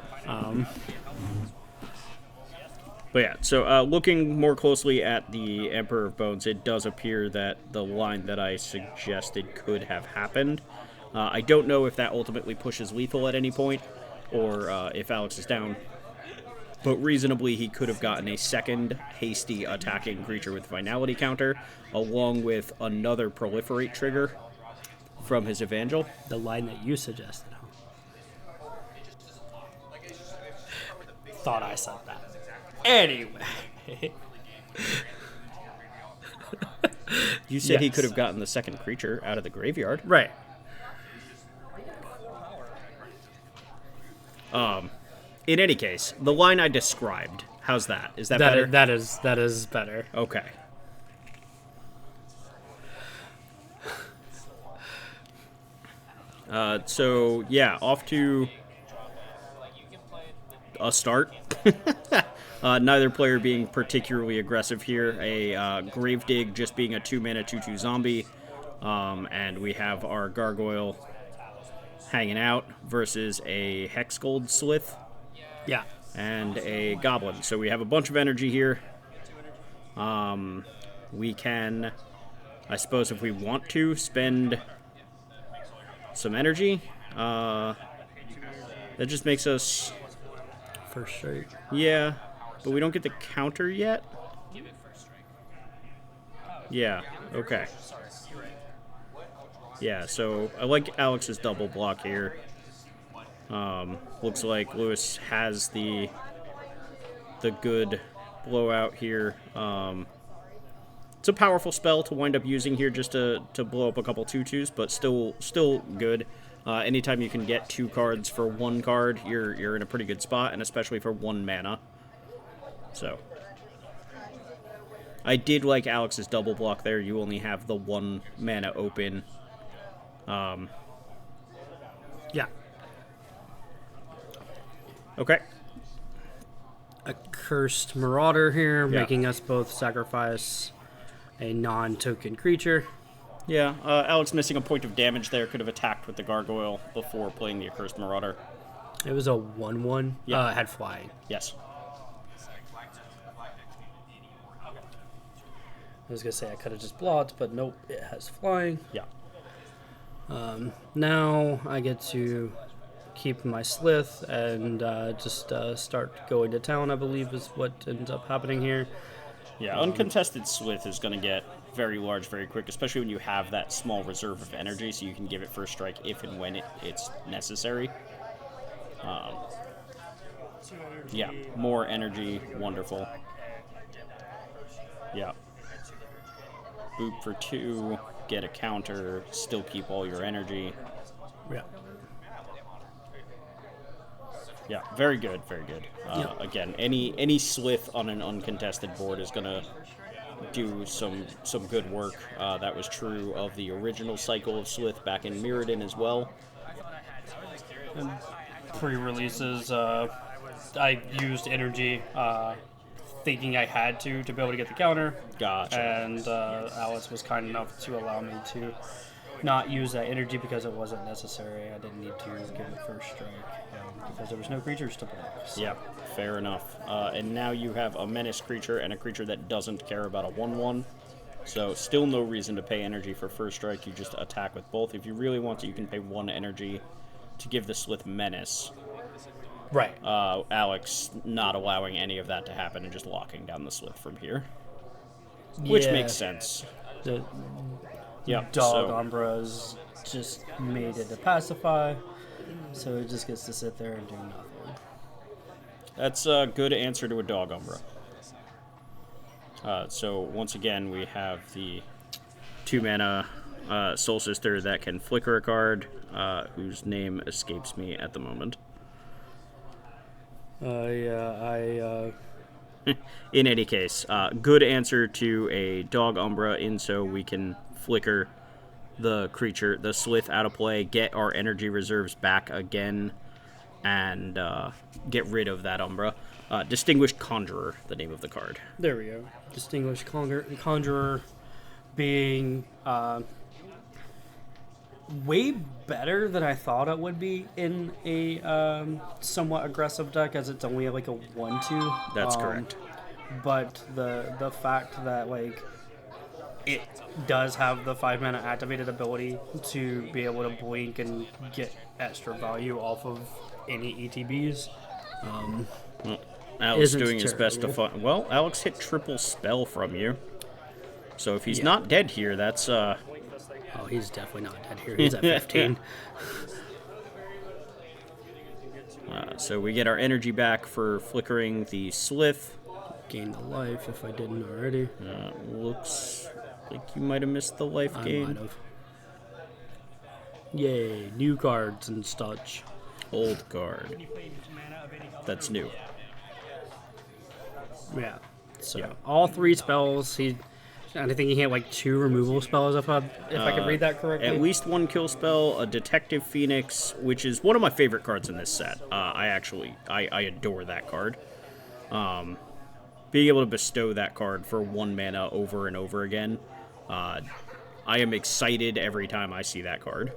But yeah, so looking more closely at the Emperor of Bones, it does appear that the line that I suggested could have happened. I don't know if that ultimately pushes lethal at any point, or if Alex is down. But reasonably, he could have gotten a second hasty attacking creature with finality counter, along with another proliferate trigger from his Evangel. The line that you suggested. Thought I said that. Anyway. You said he Yes. could have gotten the second creature out of the graveyard. Right. In any case, the line I described, how's that? Is that better? That is better. Okay. So, yeah, off to a start. Neither player being particularly aggressive here. A Gravedigg just being a 2-mana 2/2 zombie. And we have our Gargoyle hanging out versus a Hexgold Slith Yeah. and a Goblin. So we have a bunch of energy here. We can, I suppose if we want to, spend some energy. That just makes us... First straight. Yeah, but we don't get the counter yet? Yeah, okay. Yeah, so I like Alex's double block here. Looks like Lewis has the good blowout here. It's a powerful spell to wind up using here just to blow up a couple 2/2s, but still good. Anytime you can get 2 cards for 1 card, you're in a pretty good spot, and especially for 1 mana. So, I did like Alex's double block there. You only have the 1 mana open. Yeah. Okay. A cursed marauder here, Yeah. making us both sacrifice a non-token creature. Yeah, Alex missing a point of damage there. Could have attacked with the Gargoyle before playing the Accursed Marauder. It was a 1/1. Yeah. It had flying. Yes. I was gonna say I could have just blocked, but nope, it has flying. Yeah. Now I get to keep my Slith and just start going to town, I believe is what ends up happening here. Yeah, uncontested Slith is going to get very large very quick, especially when you have that small reserve of energy, so you can give it first strike if and when it's necessary. Yeah, more energy, wonderful. Yeah. Boop for 2, get a counter, still keep all your energy. Yeah. Yeah, very good, very good. Yeah. Again, any Slith on an uncontested board is going to do some good work. That was true of the original cycle of Slith back in Mirrodin as well. Pre-releases, I used energy, thinking I had to be able to get the counter. Gotcha. And Alice was kind enough to allow me to not use that energy because it wasn't necessary. I didn't need to give it first strike because there was no creatures to block. So. Yep, fair enough. And now you have a menace creature and a creature that doesn't care about a 1/1. So still no reason to pay energy for first strike. You just attack with both. If you really want to, you can pay 1 energy to give the Slith menace. Right. Alex not allowing any of that to happen and just locking down the Slith from here. Which Yeah. makes sense. The Yep, dog so- Umbra's just made it to pacify, so it just gets to sit there and do nothing. That's a good answer to a dog Umbra. So once again, we have the 2-mana Soul Sister that can flicker a card, whose name escapes me at the moment. In any case, good answer to a dog Umbra, in so we can flicker the creature, the Slith, out of play, get our energy reserves back again, and get rid of that Umbra. Distinguished Conjurer, the name of the card. There we go. Distinguished Conjurer being way better than I thought it would be in a somewhat aggressive deck, as it's only like a 1/2. That's correct. But the fact that like it does have the 5-mana activated ability to be able to blink and get extra value off of any ETBs. Alex Isn't doing his best to terrible. find. Well, Alex hit triple spell from you, so if he's not dead here, that's Oh, he's definitely not dead here. He's at 15. So we get our energy back for flickering the Slith. Gained the life if I didn't already. Looks like you might have missed the life I gain. might have. Yay, new cards and such. Old card. That's new. Yeah. So Yeah. all 3 spells. I think he had like 2 removal spells if I could read that correctly. At least 1 kill spell, a Detective Phoenix, which is one of my favorite cards in this set. I adore that card. Being able to bestow that card for 1 mana over and over again, I am excited every time I see that card.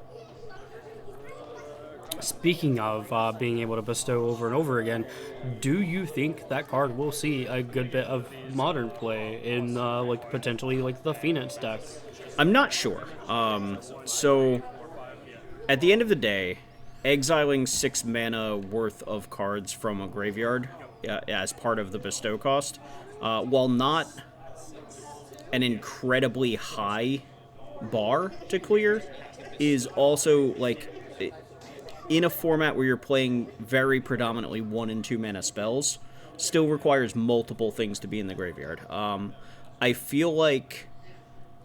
Speaking of being able to bestow over and over again, do you think that card will see a good bit of modern play in like potentially like the Phoenix deck? I'm not sure. So, at the end of the day, exiling 6 mana worth of cards from a graveyard as part of the bestow cost, while not an incredibly high bar to clear, is also like, in a format where you're playing very predominantly 1 and 2 mana spells, still requires multiple things to be in the graveyard. I feel like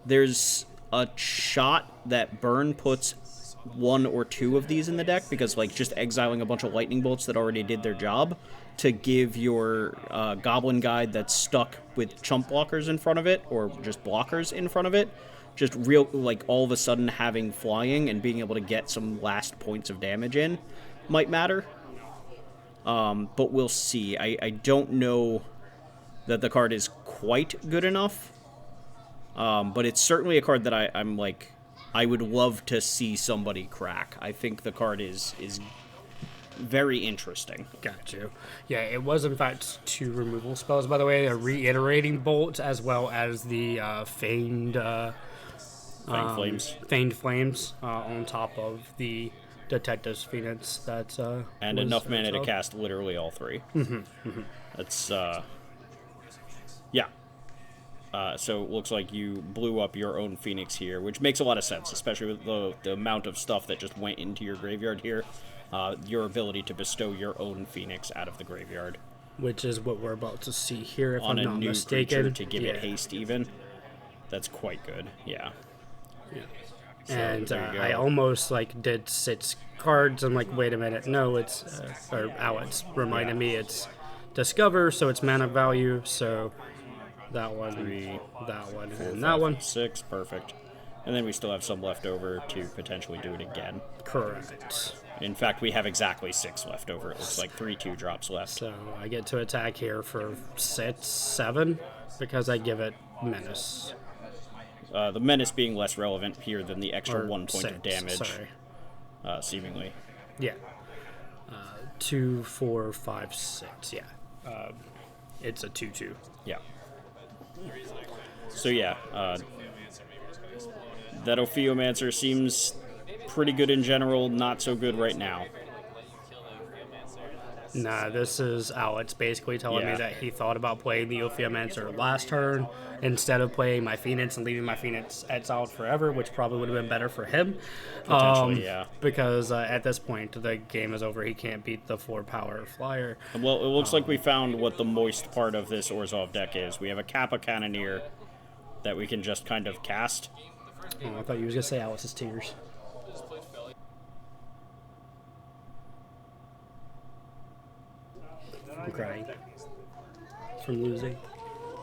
There's a shot that Burn puts 1 or 2 of these in the deck because, like, just exiling a bunch of lightning bolts that already did their job to give your Goblin Guide that's stuck with chump blockers in front of it or just blockers in front of it, just real, like, all of a sudden having flying and being able to get some last points of damage in might matter. But we'll see. I don't know that the card is quite good enough. But it's certainly a card that I'm like, I would love to see somebody crack. I think the card is very interesting. Got you. Yeah, it was in fact 2 removal spells, by the way, a reiterating bolt as well as the feigned Flames. flames on top of the Detective's Phoenix. That And was enough mana to exiled. cast literally all 3. That's yeah. So it looks like you blew up your own Phoenix here, which makes a lot of sense, especially with the amount of stuff that just went into your graveyard here. Your ability to bestow your own Phoenix out of the graveyard Which is what we're about to see here, if on I'm a not new mistaken. creature to give it haste even. That's quite good, yeah. So, And there you I go. almost like did 6 cards. I'm like, wait a minute, no, it's or Alex reminded me it's Discover, so it's mana value. So that one, 3, that one, 4, and 5, that one. 6, perfect. And then we still have some left over to potentially do it again. Correct. In fact, we have exactly 6 left over. It looks like 3 2-drops left. So I get to attack here for 6, 7 because I give it menace. The menace being less relevant here than the extra Or 1 point 6, of damage, Sorry. seemingly. Yeah. 2, 4, 5, 6. Yeah. It's a 2/2. Yeah. So yeah, that Ophiomancer seems pretty good in general, not so good right now. Nah, this is Alex basically telling Yeah. me that he thought about playing the Ophiomancer last turn instead of playing my Phoenix and leaving my Phoenix exiled forever, which probably would have been better for him. Potentially, yeah. Because at this point, the game is over. He can't beat the 4-power flyer. Well, it looks like we found what the moist part of this Orzhov deck is. We have a Kappa Cannoneer that we can just kind of cast. Oh, I thought you was going to say Alex's Tears. I'm crying. From losing?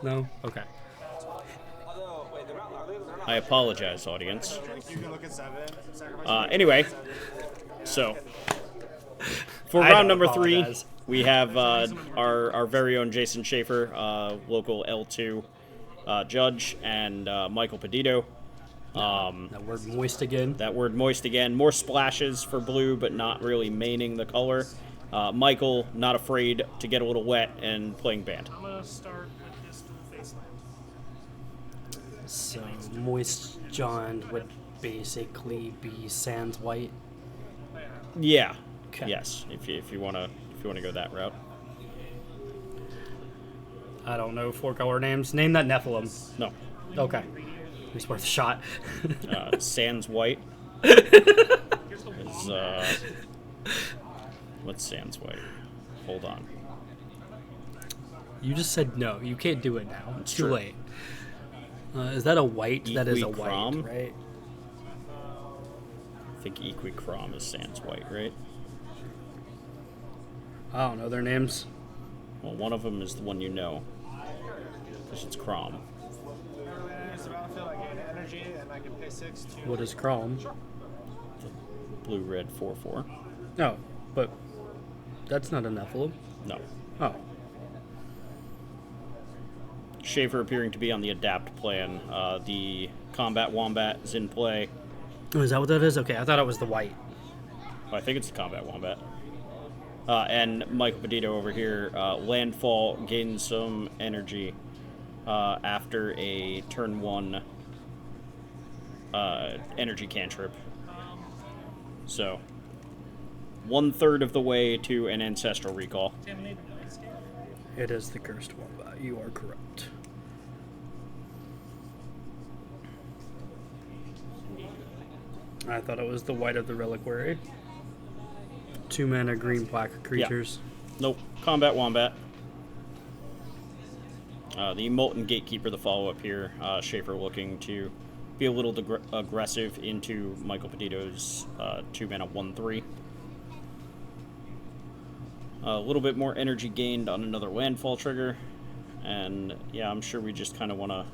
No? Okay. I apologize, audience. You can look at 7. Anyway, so for I round don't number 3, apologize. we have our very own Jason Shaffer, local L2 judge, and Michael Peditto. That word moist again. That word moist again. More splashes for blue, but not really maining the color. Michael, not afraid to get a little wet and playing band. I'm going to start with this Faceland. So moist John would basically be sans white. Yeah. Okay. Yes. If you wanna go that route. I don't know 4 color names. Name that Nephilim. No. Okay. It's worth a shot. Sans white. Is what's sans white? Hold on. You just said no. You can't do it now. It's too true. late. Is that a white? That is a white, Equicrom? right? I think Equicrom is sans white, right? I don't know their names. Well, one of them is the one you know, because it's Crom. So I feel like an energy, and I can pay 6 to. What is Chrome? Blue, red, 4/4. No, but that's not a Nephilim. No. Oh. Shaffer appearing to be on the adapt plan. The Combat Wombat is in play. Oh, is that what that is? Okay, I thought it was the white. I think it's the Combat Wombat. And Michael Peditto over here, landfall, gains some energy after a turn 1 energy cantrip. So, 1/3 of the way to an Ancestral Recall. It is the cursed one. You are correct. I thought it was the white of the reliquary. 2 mana green black creatures. Nope, Combat Wombat. The Molten Gatekeeper, the follow-up here. Shaffer looking to be a little aggressive into Michael Peditto's 2-mana 1/3. A little bit more energy gained on another landfall trigger. And yeah, I'm sure we just kind of want to...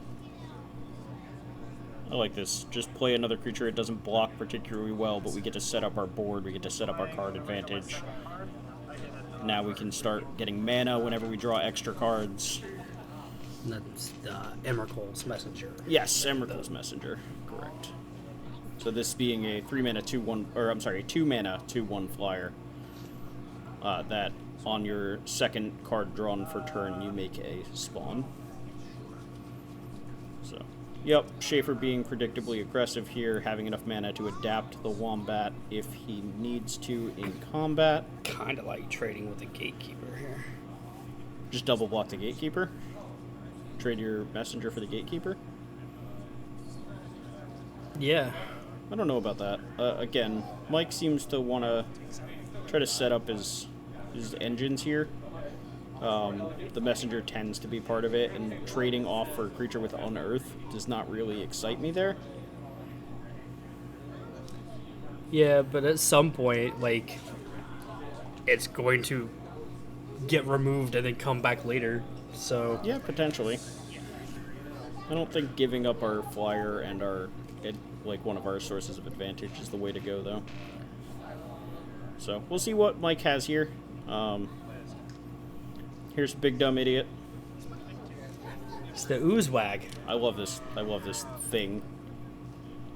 I like this. Just play another creature. It doesn't block particularly well, but we get to set up our board. We get to set up our card advantage. Now we can start getting mana whenever we draw extra cards. That's Emrakul's Messenger. Yes, Emrakul's Messenger. Correct. So this being a 3-mana 2/1, or I'm sorry, 2-mana 2/1 flyer. That on your second card drawn for turn, you make a spawn. So, yep, Shaffer being predictably aggressive here, having enough mana to adapt the Wombat if he needs to in combat. Kind of like trading with the Gatekeeper here. Just double block the Gatekeeper. Trade your Messenger for the Gatekeeper. Yeah. I don't know about that. Again, Mike seems to want to try to set up his engines here. The Messenger tends to be part of it, and trading off for a creature with Unearth does not really excite me there. Yeah, but at some point, like, it's going to get removed and then come back later, so... Yeah, potentially. I don't think giving up our flyer and like one of our sources of advantage is the way to go, though. So, we'll see what Mike has here. Here's Big Dumb Idiot. It's the Oozewag. I love this thing.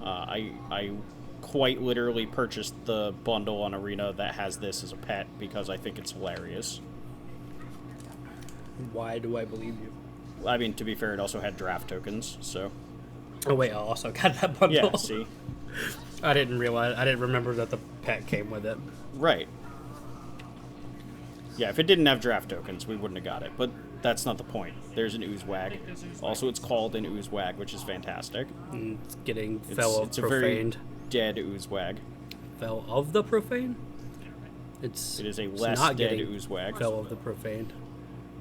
I quite literally purchased the bundle on Arena that has this as a pet because I think it's hilarious. Why do I believe you? I mean, to be fair, it also had draft tokens, so... Oh wait, I also got that bundle. Yeah, see? I didn't remember that the pet came with it. Right. Yeah, if it didn't have draft tokens, we wouldn't have got it, but that's not the point. There's an Oozewag. Also, it's called an Oozewag, which is fantastic. And it's getting Fell of It's a Profaned. very dead Oozewag. Fell of the Profane? It is a it's less not dead getting Oozewag. Fell of the Profaned.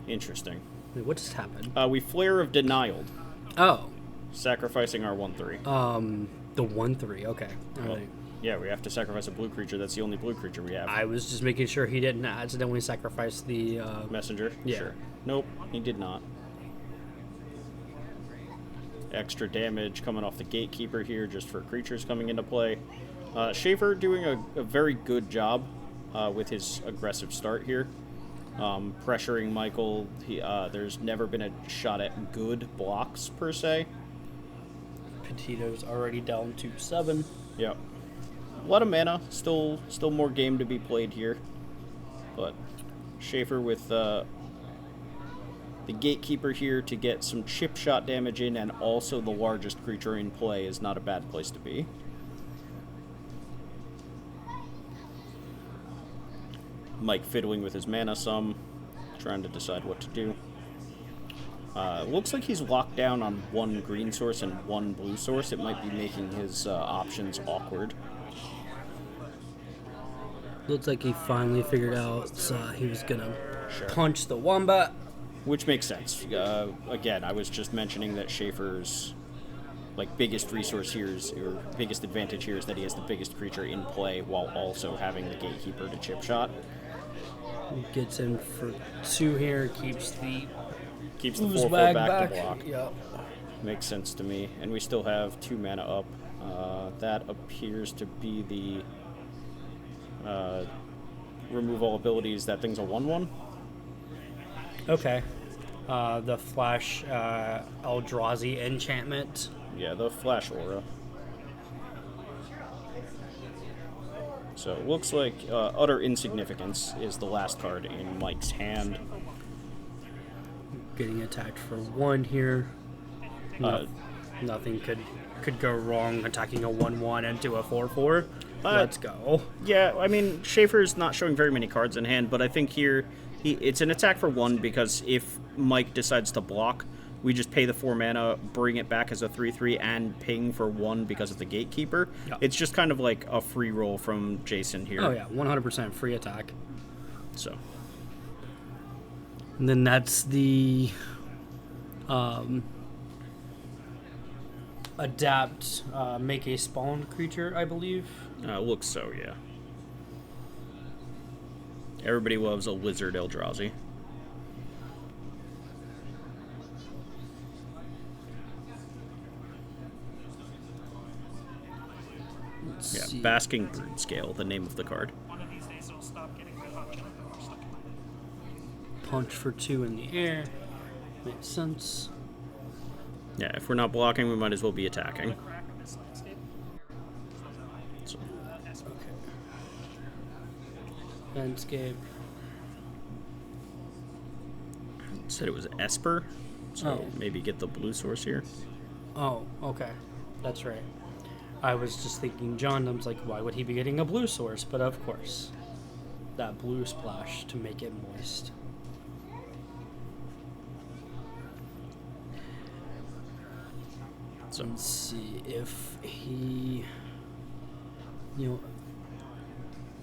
Interesting. Wait, what just happened? We Flare of Denial, Oh. sacrificing our 1/3. The 1/3, okay. Alright. Yeah, we have to sacrifice a blue creature. That's the only blue creature we have. I was just making sure he didn't accidentally sacrifice the, Messenger? Yeah. Sure. Nope, he did not. Extra damage coming off the Gatekeeper here just for creatures coming into play. Shaffer doing a very good job with his aggressive start here. Pressuring Michael. There's never been a shot at good blocks, per se. Peditto's already down to 7. Yep. A lot of mana. Still more game to be played here. But Shaffer with the Gatekeeper here to get some chip shot damage in, and also the largest creature in play is not a bad place to be. Mike fiddling with his mana some, trying to decide what to do. Looks like he's locked down on one green source and one blue source. It might be making his options awkward. Looks like he finally figured out he was gonna Sure. punch the Wombat. Which makes sense. Again, I was just mentioning that Shaffer's biggest resource here is, or biggest advantage here is that he has the biggest creature in play while also having the Gatekeeper to chip shot. Gets in for 2 here, keeps the Keeps the Oozewag 4/4 back to block. Yep. Makes sense to me. And we still have 2 mana up. That appears to be the remove all abilities. That thing's a 1/1. Okay. The Flash Eldrazi enchantment. Yeah, the Flash Aura. So it looks like Utter Insignificance is the last card in Mike's hand. Getting attacked for 1 here. Nothing could go wrong attacking a 1/1 into a 4/4. Let's go. Yeah, I mean, Shaffer's not showing very many cards in hand, but I think here it's an attack for 1 because if Mike decides to block, we just pay the 4 mana, bring it back as a 3/3, and ping for 1 because of the Gatekeeper. Yeah. It's just kind of like a free roll from Jason here. Oh yeah, 100% free attack. So, And then that's the adapt, make a spawn creature, I believe. Looks so, yeah. Everybody loves a lizard Eldrazi. Yeah, See. Basking Brood Scale, the name of the card. One of these days it'll stop getting good hot chocolate or stuck in my Punch for 2 in the air. Makes sense. Yeah, if we're not blocking, we might as well be attacking. crack on this landscape. So, Landscape. said it was Esper, so Oh. maybe get the blue source here. Oh, okay. That's right. I was just thinking John, I was like, why would he be getting a blue source? But of course. That blue splash to make it moist. So Let's see if he... You know...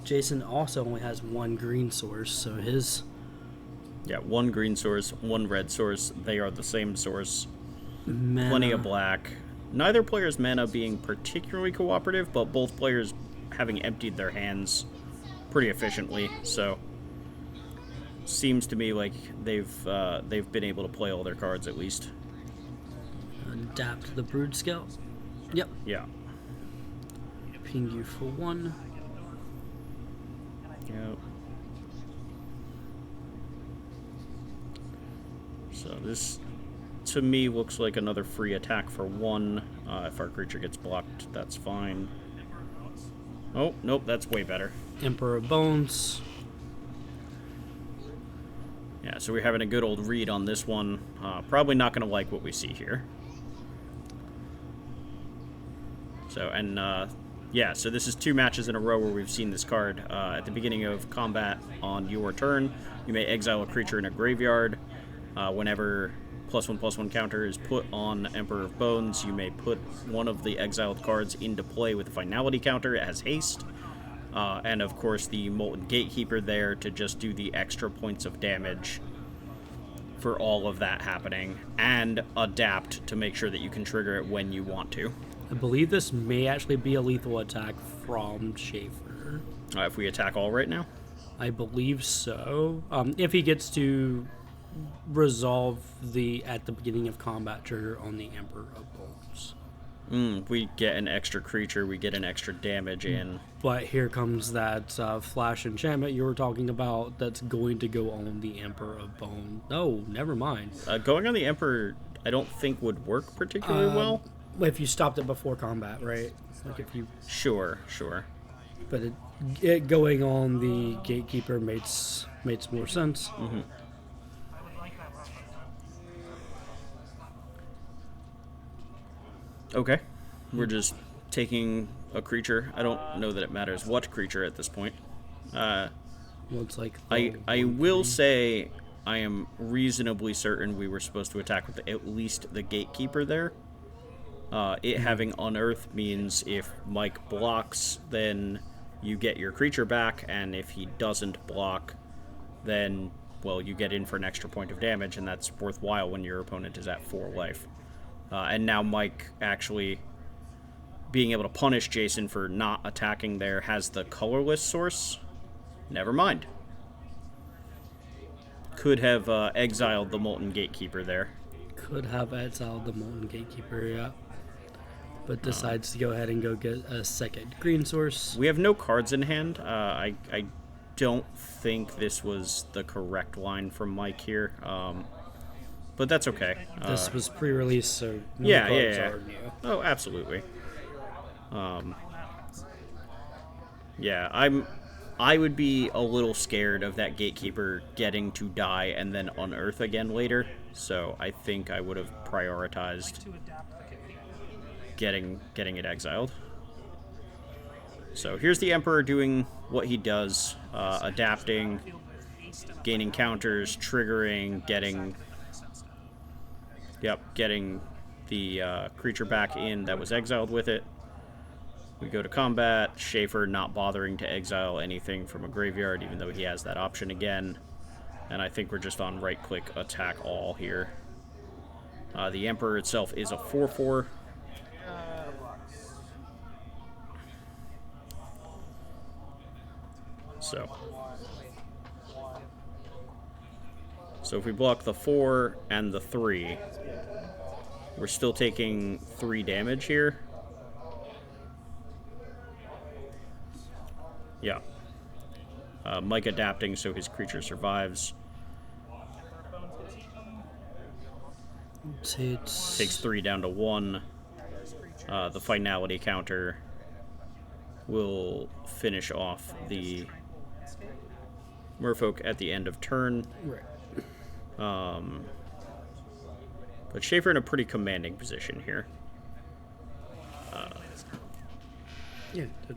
Jason also only has one green source, so his... yeah, one green source, one red source. They are the same source. mana... Plenty of black. Neither player's mana being particularly cooperative, but both players having emptied their hands pretty efficiently. So seems to me like they've been able to play all their cards at least. Adapt the Brood Scout. Yep. Yeah. Ping you for 1. Yep. So this, to me, looks like another free attack for 1. If our creature gets blocked, that's fine. Oh, nope, that's way better. Emperor of Bones. Yeah, so we're having a good old read on this one. Probably not going to like what we see here. So, and, yeah, so this is 2 matches in a row where we've seen this card. At the beginning of combat on your turn, you may exile a creature in a graveyard. Whenever +1/+1 counter is put on Emperor of Bones, you may put one of the exiled cards into play with a finality counter. It has haste. And of course the Molten Gatekeeper there to just do the extra points of damage for all of that happening. And adapt to make sure that you can trigger it when you want to. I believe this may actually be a lethal attack from Shaffer. If we attack all right now? I believe so. If he gets to resolve the at the beginning of combat trigger on the Emperor of Bones. We get an extra creature, we get an extra damage in. But here comes that flash enchantment you were talking about that's going to go on the Emperor of Bone. Oh, never mind. Going on the Emperor, I don't think would work particularly well. If you stopped it before combat, right? Like if you, Sure. but it going on the Gatekeeper makes more sense. Mm-hmm. Okay. We're just taking a creature. I don't know that it matters what creature at this point. Looks like I will say I am reasonably certain we were supposed to attack with at least the Gatekeeper there. It having Unearth means if Mike blocks, then you get your creature back, and if he doesn't block, then, well, you get in for an extra point of damage, and that's worthwhile when your opponent is at 4 life. And now Mike actually being able to punish Jason for not attacking there has the colorless source. Never mind. Could have exiled the Molten Gatekeeper there. could have exiled the Molten Gatekeeper, yeah. But decides to go ahead and go get a second green source. We have no cards in hand. I don't think this was the correct line from Mike here. But that's okay. This was pre-release, so no yeah, cards yeah. are new. Oh, absolutely. Yeah, I would be a little scared of that Gatekeeper getting to die and then unearth again later. So I think I would have prioritized getting it exiled. So here's the Emperor doing what he does, adapting, gaining counters, triggering, getting the creature back in that was exiled with it. We go to combat. Shaffer not bothering to exile anything from a graveyard, even though he has that option again. And I think we're just on right-click attack all here. The Emperor itself is a 4/4. So if we block the 4 and the 3, we're still taking 3 damage here. Yeah. Mike adapting so his creature survives. Takes 3 down to 1. The finality counter will finish off the Merfolk at the end of turn. Right. But Shaffer in a pretty commanding position here. Yeah, it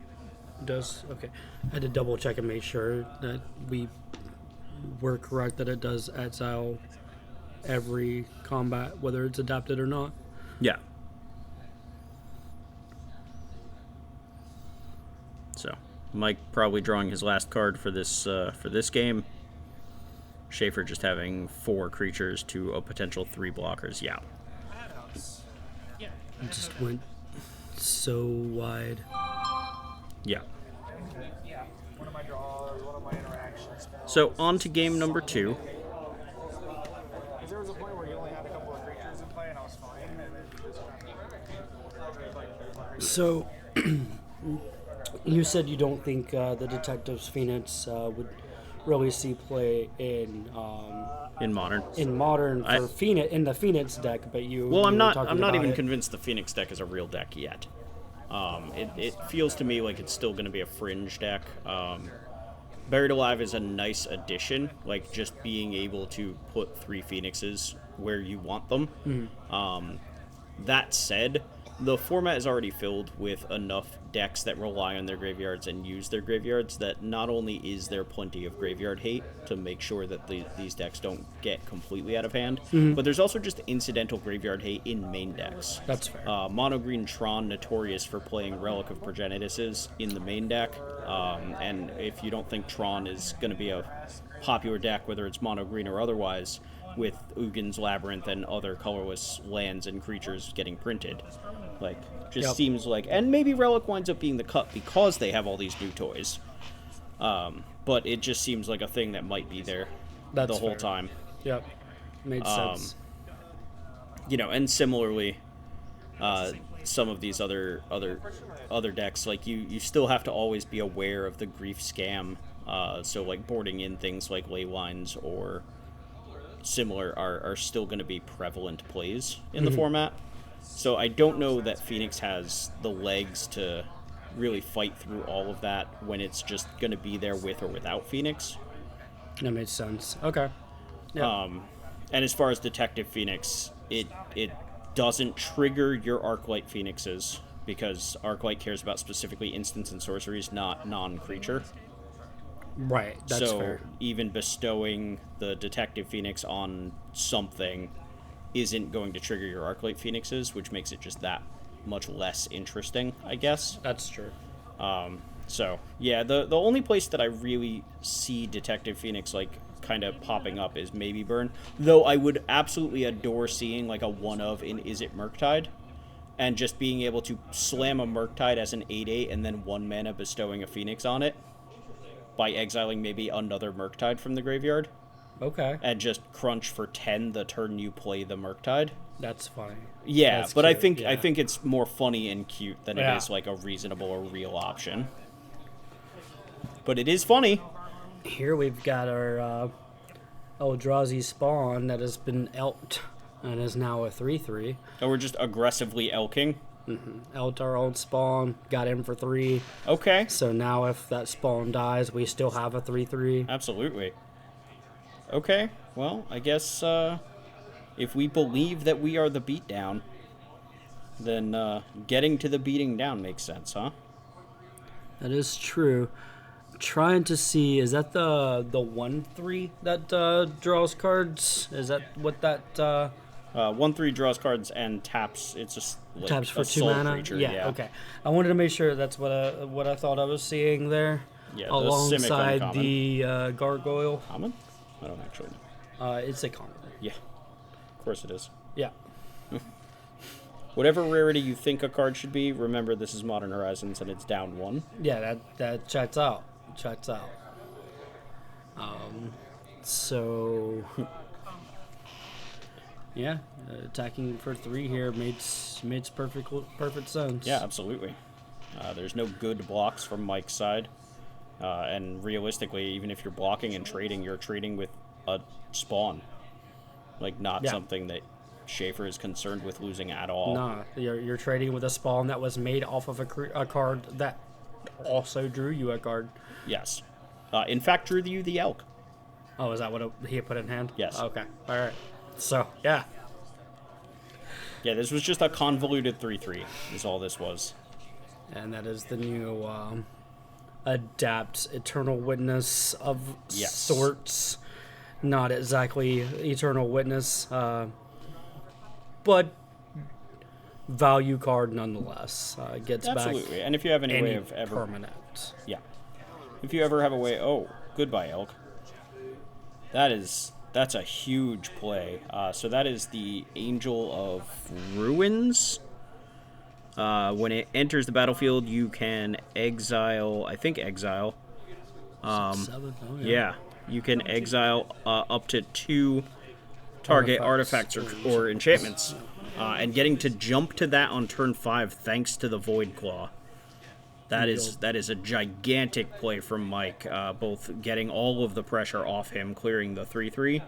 does. Okay. I had to double check and make sure that we were correct that it does exile every combat, whether it's adapted or not. Yeah. So, Mike probably drawing his last card for this game. Shaffer just having 4 creatures to a potential 3 blockers. Yeah. It just went so wide. Yeah. One of my draws, one of my interactions. So, on to game number 2. Because there was a point where you only had a couple of creatures in play, and I was fine, and then you just kind of... So, you said you don't think the Detectives Phoenix would really see play in Modern. for Phoenix in the Phoenix deck, but you. Well, you I'm were not talking I'm not about even it. convinced the Phoenix deck is a real deck yet. It feels to me like it's still going to be a fringe deck. Buried Alive is a nice addition, like just being able to put 3 Phoenixes where you want them. Mm-hmm. That said, the format is already filled with enough decks that rely on their graveyards and use their graveyards that not only is there plenty of graveyard hate to make sure that these decks don't get completely out of hand, but there's also just incidental graveyard hate in main decks. That's fair. Mono Green Tron, notorious for playing Relic of Progenitus in the main deck, and if you don't think Tron is going to be a popular deck, whether it's mono green or otherwise, with Ugin's Labyrinth and other colorless lands and creatures getting printed. Like, just seems like... And maybe Relic winds up being the cut because they have all these new toys. But it just seems like a thing that might be there That's the whole fair. time. Yep. Made sense. And similarly, some of these other decks, like, you still have to always be aware of the grief scam. So, like, boarding in things like ley lines or similar are still going to be prevalent plays in the format. So I don't know that Phoenix has the legs to really fight through all of that when it's just going to be there with or without Phoenix. That makes sense. Okay. Yeah. And as far as Detective Phoenix, it doesn't trigger your Arclight Phoenixes because Arclight cares about specifically instants and sorceries, not non-creature. Right. That's so fair. even bestowing the Detective Phoenix on something isn't going to trigger your Arclight Phoenixes, which makes it just that much less interesting, I guess. That's true. So, yeah, the only place that I really see Detective Phoenix, like, kind of popping up is maybe Burn. Though I would absolutely adore seeing, like, a one-of in Is It Murktide, and just being able to slam a Murktide as an 8/8 and then 1 mana bestowing a Phoenix on it by exiling maybe another Murktide from the graveyard. Okay. And just crunch for 10 the turn you play the Murktide. That's funny. Yeah, That's but cute, I think it's more funny and cute than it Yeah. is like a reasonable or real option. But it is funny. Here we've got our Eldrazi spawn that has been elked and is now a 3/3. And we're just aggressively elking. Elked our old spawn, got him for 3. Okay. So now if that spawn dies, we still have a 3/3. Absolutely. Okay, well, I guess if we believe that we are the beatdown, then getting to the beating down makes sense, huh? That is true. Trying to see, is that the 1/3 that draws cards? Is that what that 1/3 draws cards and taps. It's just like taps for a 2 soul mana? creature. Yeah, okay. I wanted to make sure that's what I thought I was seeing there. Yeah, the alongside Simic the gargoyle. Common? I don't actually know. It's a common. Yeah, of course it is. Yeah. Whatever rarity you think a card should be, remember this is Modern Horizons and it's down 1. Yeah, that checks out. Checks out. So, yeah, attacking for 3 here makes perfect sense. Yeah, absolutely. There's no good blocks from Mike's side. And realistically, even if you're blocking and trading, you're trading with a spawn. Like, not Yeah. something that Shaffer is concerned with losing at all. Nah, you're trading with a spawn that was made off of a card that also drew you a card. Yes. In fact, drew you the elk. Oh, is that what he had put in hand? Yes. Okay. All right. So, yeah. Yeah, this was just a convoluted 3-3, is all this was. And that is the new Adapt Eternal Witness of Yes. sorts. Not exactly Eternal Witness, but value card nonetheless. Gets Absolutely. back And if you have any way any of ever... permanent. Yeah. If you ever have a way... Oh, goodbye, elk. That's a huge play. So that is the Angel of Ruins. When it enters the battlefield, you can exile... I think exile. 7? Oh, Yeah. You can exile up to 2 target artifacts or enchantments. And getting to jump to that on turn 5 thanks to the Void Claw. That is a gigantic play from Mike, both getting all of the pressure off him, clearing the 3-3,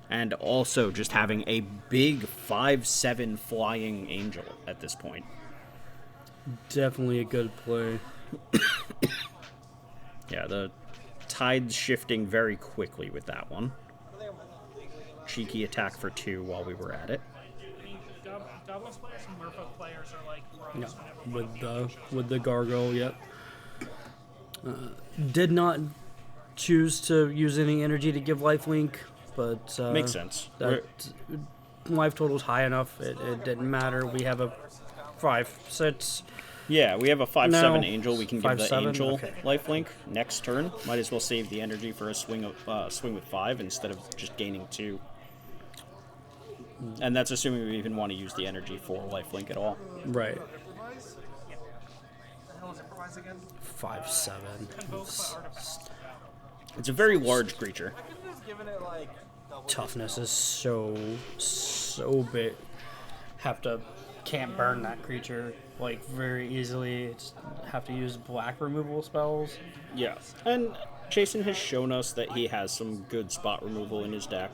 and also just having a big 5/7 flying angel at this point. Definitely a good play. Yeah, the tide's shifting very quickly with that one. Cheeky attack for 2 while we were at it. I mean, Goblins players and Merfolk players are like Yeah, Rogues. with the gargoyle, yep. Did not choose to use any energy to give lifelink, but Makes sense. That life total's high enough. It didn't matter. We have a 5/6. Yeah, we have a 5/7 No. angel. We can give the 5/7? angel Okay. lifelink next turn. Might as well save the energy for a swing with 5 instead of just gaining 2. And that's assuming we even want to use the energy for lifelink at all. Right. Improvise? The hell is improvise again? 5/7. It's a very large creature. I could have just given it like double. Toughness is so big. Can't burn that creature like very easily. Just have to use black removal spells. Yeah. And Jason has shown us that he has some good spot removal in his deck.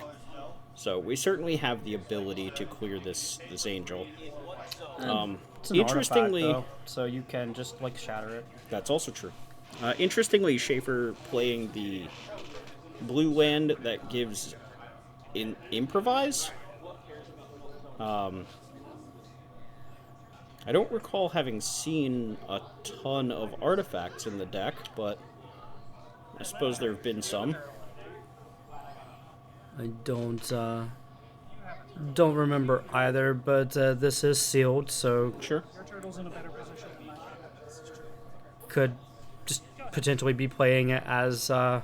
So we certainly have the ability to clear this angel. It's an Interestingly, artifact, though, so you can just like shatter it. that's also true. Interestingly, Shaffer playing the blue land that gives improvise. I don't recall having seen a ton of artifacts in the deck, but I suppose there have been some. I don't remember either, but this is sealed, so Sure. Your turtle's in a better position than mine. could just potentially be playing it as an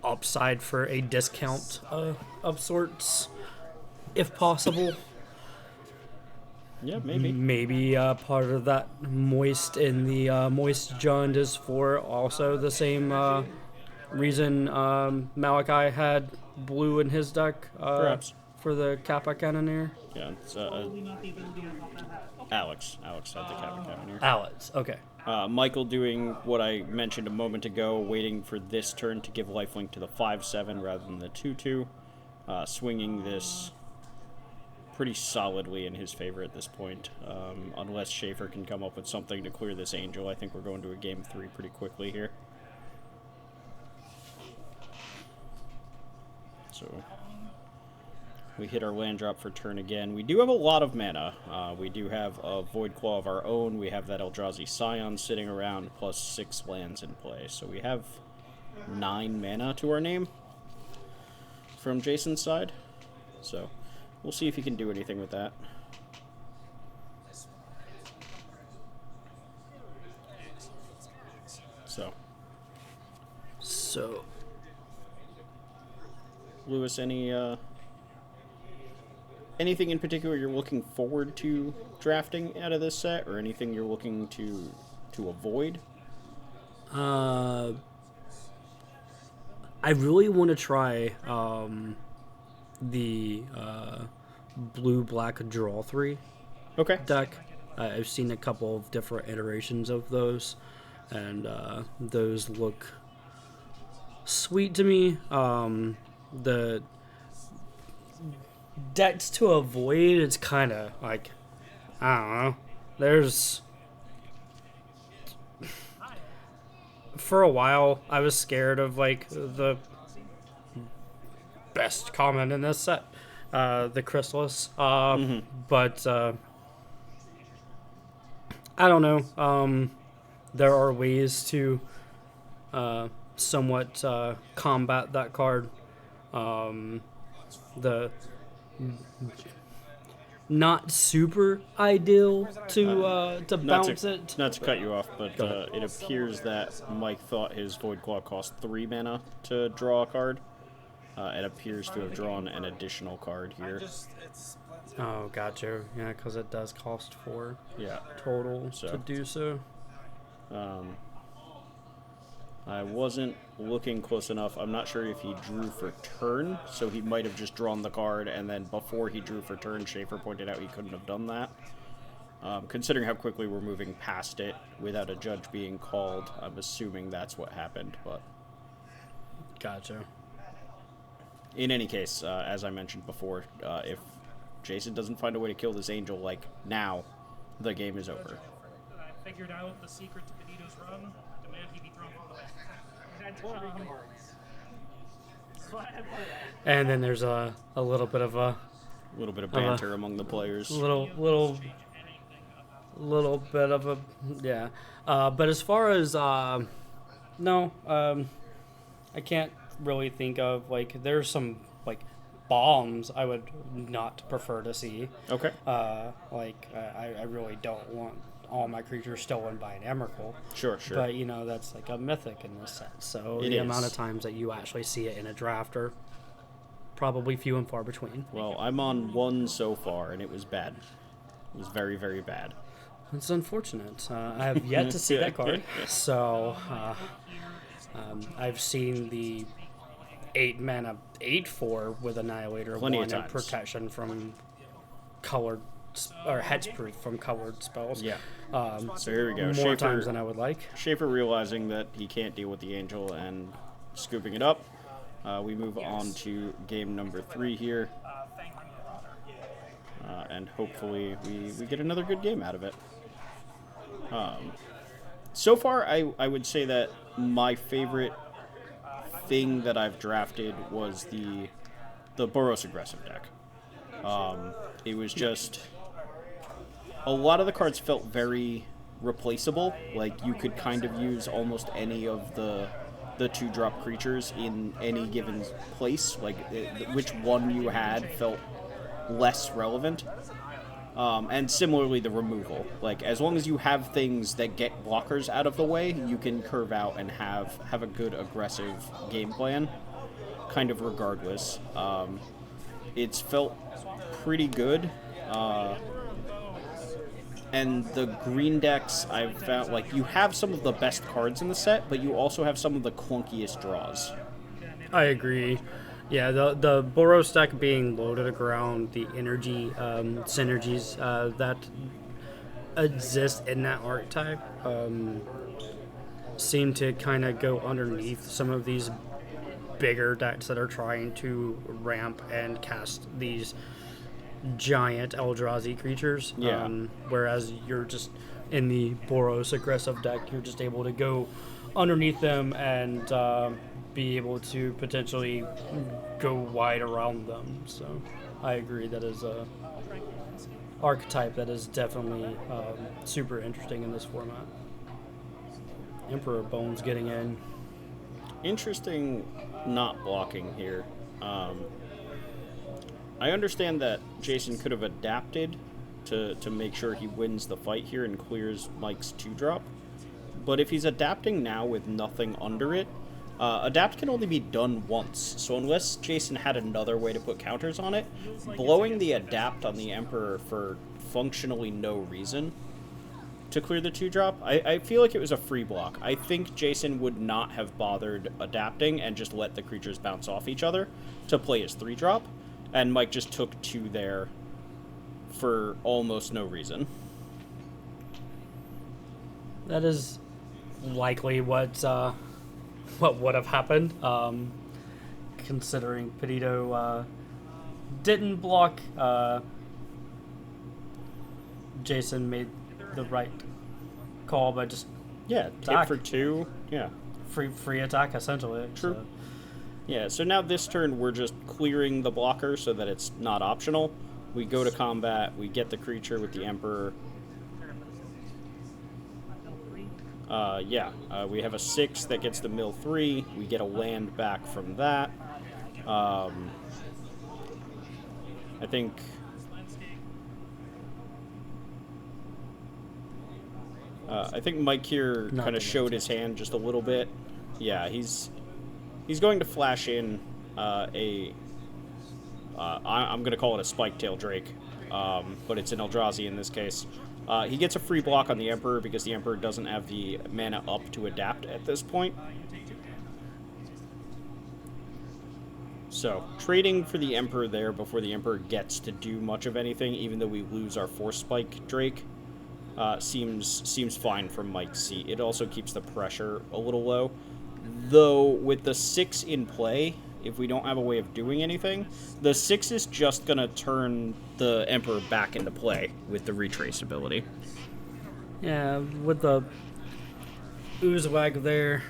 upside for a discount of sorts, if possible. Yeah, maybe. Maybe part of that moist in the moist jund is for also the same reason Malachi had blue in his deck. Perhaps. For the Kappa Cannoneer. Yeah, it's Probably not the ability I thought that had. Alex. Alex had the Captain here. Alex, okay. Michael doing what I mentioned a moment ago, waiting for this turn to give lifelink to the 5/7 rather than the 2/2. Swinging this pretty solidly in his favor at this point. Unless Shaffer can come up with something to clear this angel, I think we're going to a game 3 pretty quickly here. So we hit our land drop for turn again. We do have a lot of mana. We do have a Void Claw of our own. We have that Eldrazi Scion sitting around, plus 6 lands in play. So we have 9 mana to our name from Jason's side. So we'll see if he can do anything with that. So, Lewis, anything in particular you're looking forward to drafting out of this set, or anything you're looking to avoid? I really want to try the blue-black draw 3 Okay. deck. I've seen a couple of different iterations of those, and those look sweet to me. The decks to avoid, it's kind of like, I don't know. There's, for a while, I was scared of like the best common in this set, the Chrysalis. But I don't know. There are ways to somewhat combat that card. The not super ideal to bounce it. Not to cut you off, but it appears that Mike thought his Void Claw cost 3 mana to draw a card. It appears to have drawn an additional card here. Oh, gotcha. Yeah, because it does cost 4 total to do so. I wasn't looking close enough. I'm not sure if he drew for turn, so he might have just drawn the card, and then before he drew for turn, Shaffer pointed out he couldn't have done that. Considering how quickly we're moving past it without a judge being called, I'm assuming that's what happened, but... Gotcha. In any case, as I mentioned before, if Jason doesn't find a way to kill this angel, like, now, the game is over. I figured out the secret to Peditto's run. Demand he be thrown from the back. And then there's a little bit of a banter among the players. little bit of a but as far as no, I can't really think of, like, there's some like bombs I would not prefer to see. Okay. I really don't want all my creatures stolen by an Emrakul. Sure. But, you know, that's like a mythic in this set. So the amount of times that you actually see it in a draft are probably few and far between. Well, I'm on 1 so far, and it was bad. It was very, very bad. It's unfortunate. I have yet to see that card. So I've seen the 8-mana 8/4 with Annihilator, Plenty of 1 and times. protection from colored or hexproof from colored spells. Yeah. So here we go. More times than I would like. Schaefer realizing that he can't deal with the angel and scooping it up. We move on to game number 3 here. And hopefully we get another good game out of it. So far, I would say that my favorite thing that I've drafted was the Boros aggressive deck. It was just... A lot of the cards felt very replaceable. Like, you could kind of use almost any of the 2-drop creatures in any given place. Like, which one you had felt less relevant. And similarly, the removal. Like, as long as you have things that get blockers out of the way, you can curve out and have a good aggressive game plan, kind of regardless. It's felt pretty good. And the green decks, I've found, like, you have some of the best cards in the set, but you also have some of the clunkiest draws. I agree. Yeah, the Boros deck being loaded around the energy synergies that exist in that archetype seem to kind of go underneath some of these bigger decks that are trying to ramp and cast these giant Eldrazi creatures. Yeah. Whereas you're just in the Boros aggressive deck, you're just able to go underneath them and be able to potentially go wide around them. So I agree, that is a archetype that is definitely super interesting in this format. Emperor Bones getting in. Interesting not blocking here. I understand that Jason could have adapted to make sure he wins the fight here and clears Mike's 2-drop. But if he's adapting now with nothing under it, adapt can only be done once. So unless Jason had another way to put counters on it, blowing the adapt on the Emperor for functionally no reason to clear the 2-drop. I feel like it was a free block. I think Jason would not have bothered adapting and just let the creatures bounce off each other to play his 3-drop, and Mike just took 2 there for almost no reason. That is likely what would have happened, considering Peditto didn't block. Jason made the right call by just Yeah, hit for 2. Yeah. free attack essentially. True. So. Yeah, so now this turn we're just clearing the blocker so that it's not optional. We go to combat, we get the creature with the Emperor. We have a 6 that gets the mill 3. We get a land back from that. I think Mike here kind of showed his hand just a little bit. Yeah, he's going to flash in I'm going to call it a Spike-tail Drake, but it's an Eldrazi in this case. He gets a free block on the Emperor because the Emperor doesn't have the mana up to adapt at this point. So, trading for the Emperor there before the Emperor gets to do much of anything, even though we lose our Force Spike Drake, seems fine from Mike's seat. It also keeps the pressure a little low. Though, with the 6 in play, if we don't have a way of doing anything, the 6 is just going to turn the Emperor back into play with the retrace ability. Yeah, with the Oozewag there,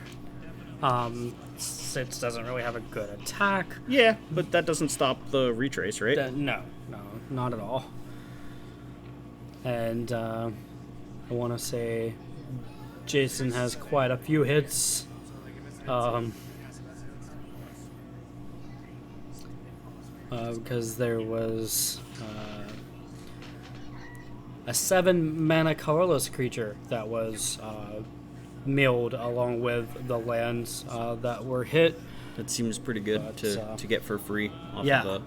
Sitz doesn't really have a good attack. Yeah, but that doesn't stop the retrace, right? No, not at all. And I want to say Jason has quite a few hits. Because there was a 7 mana colorless creature that was milled along with the lands that were hit. That seems pretty good to get for free off yeah. of the...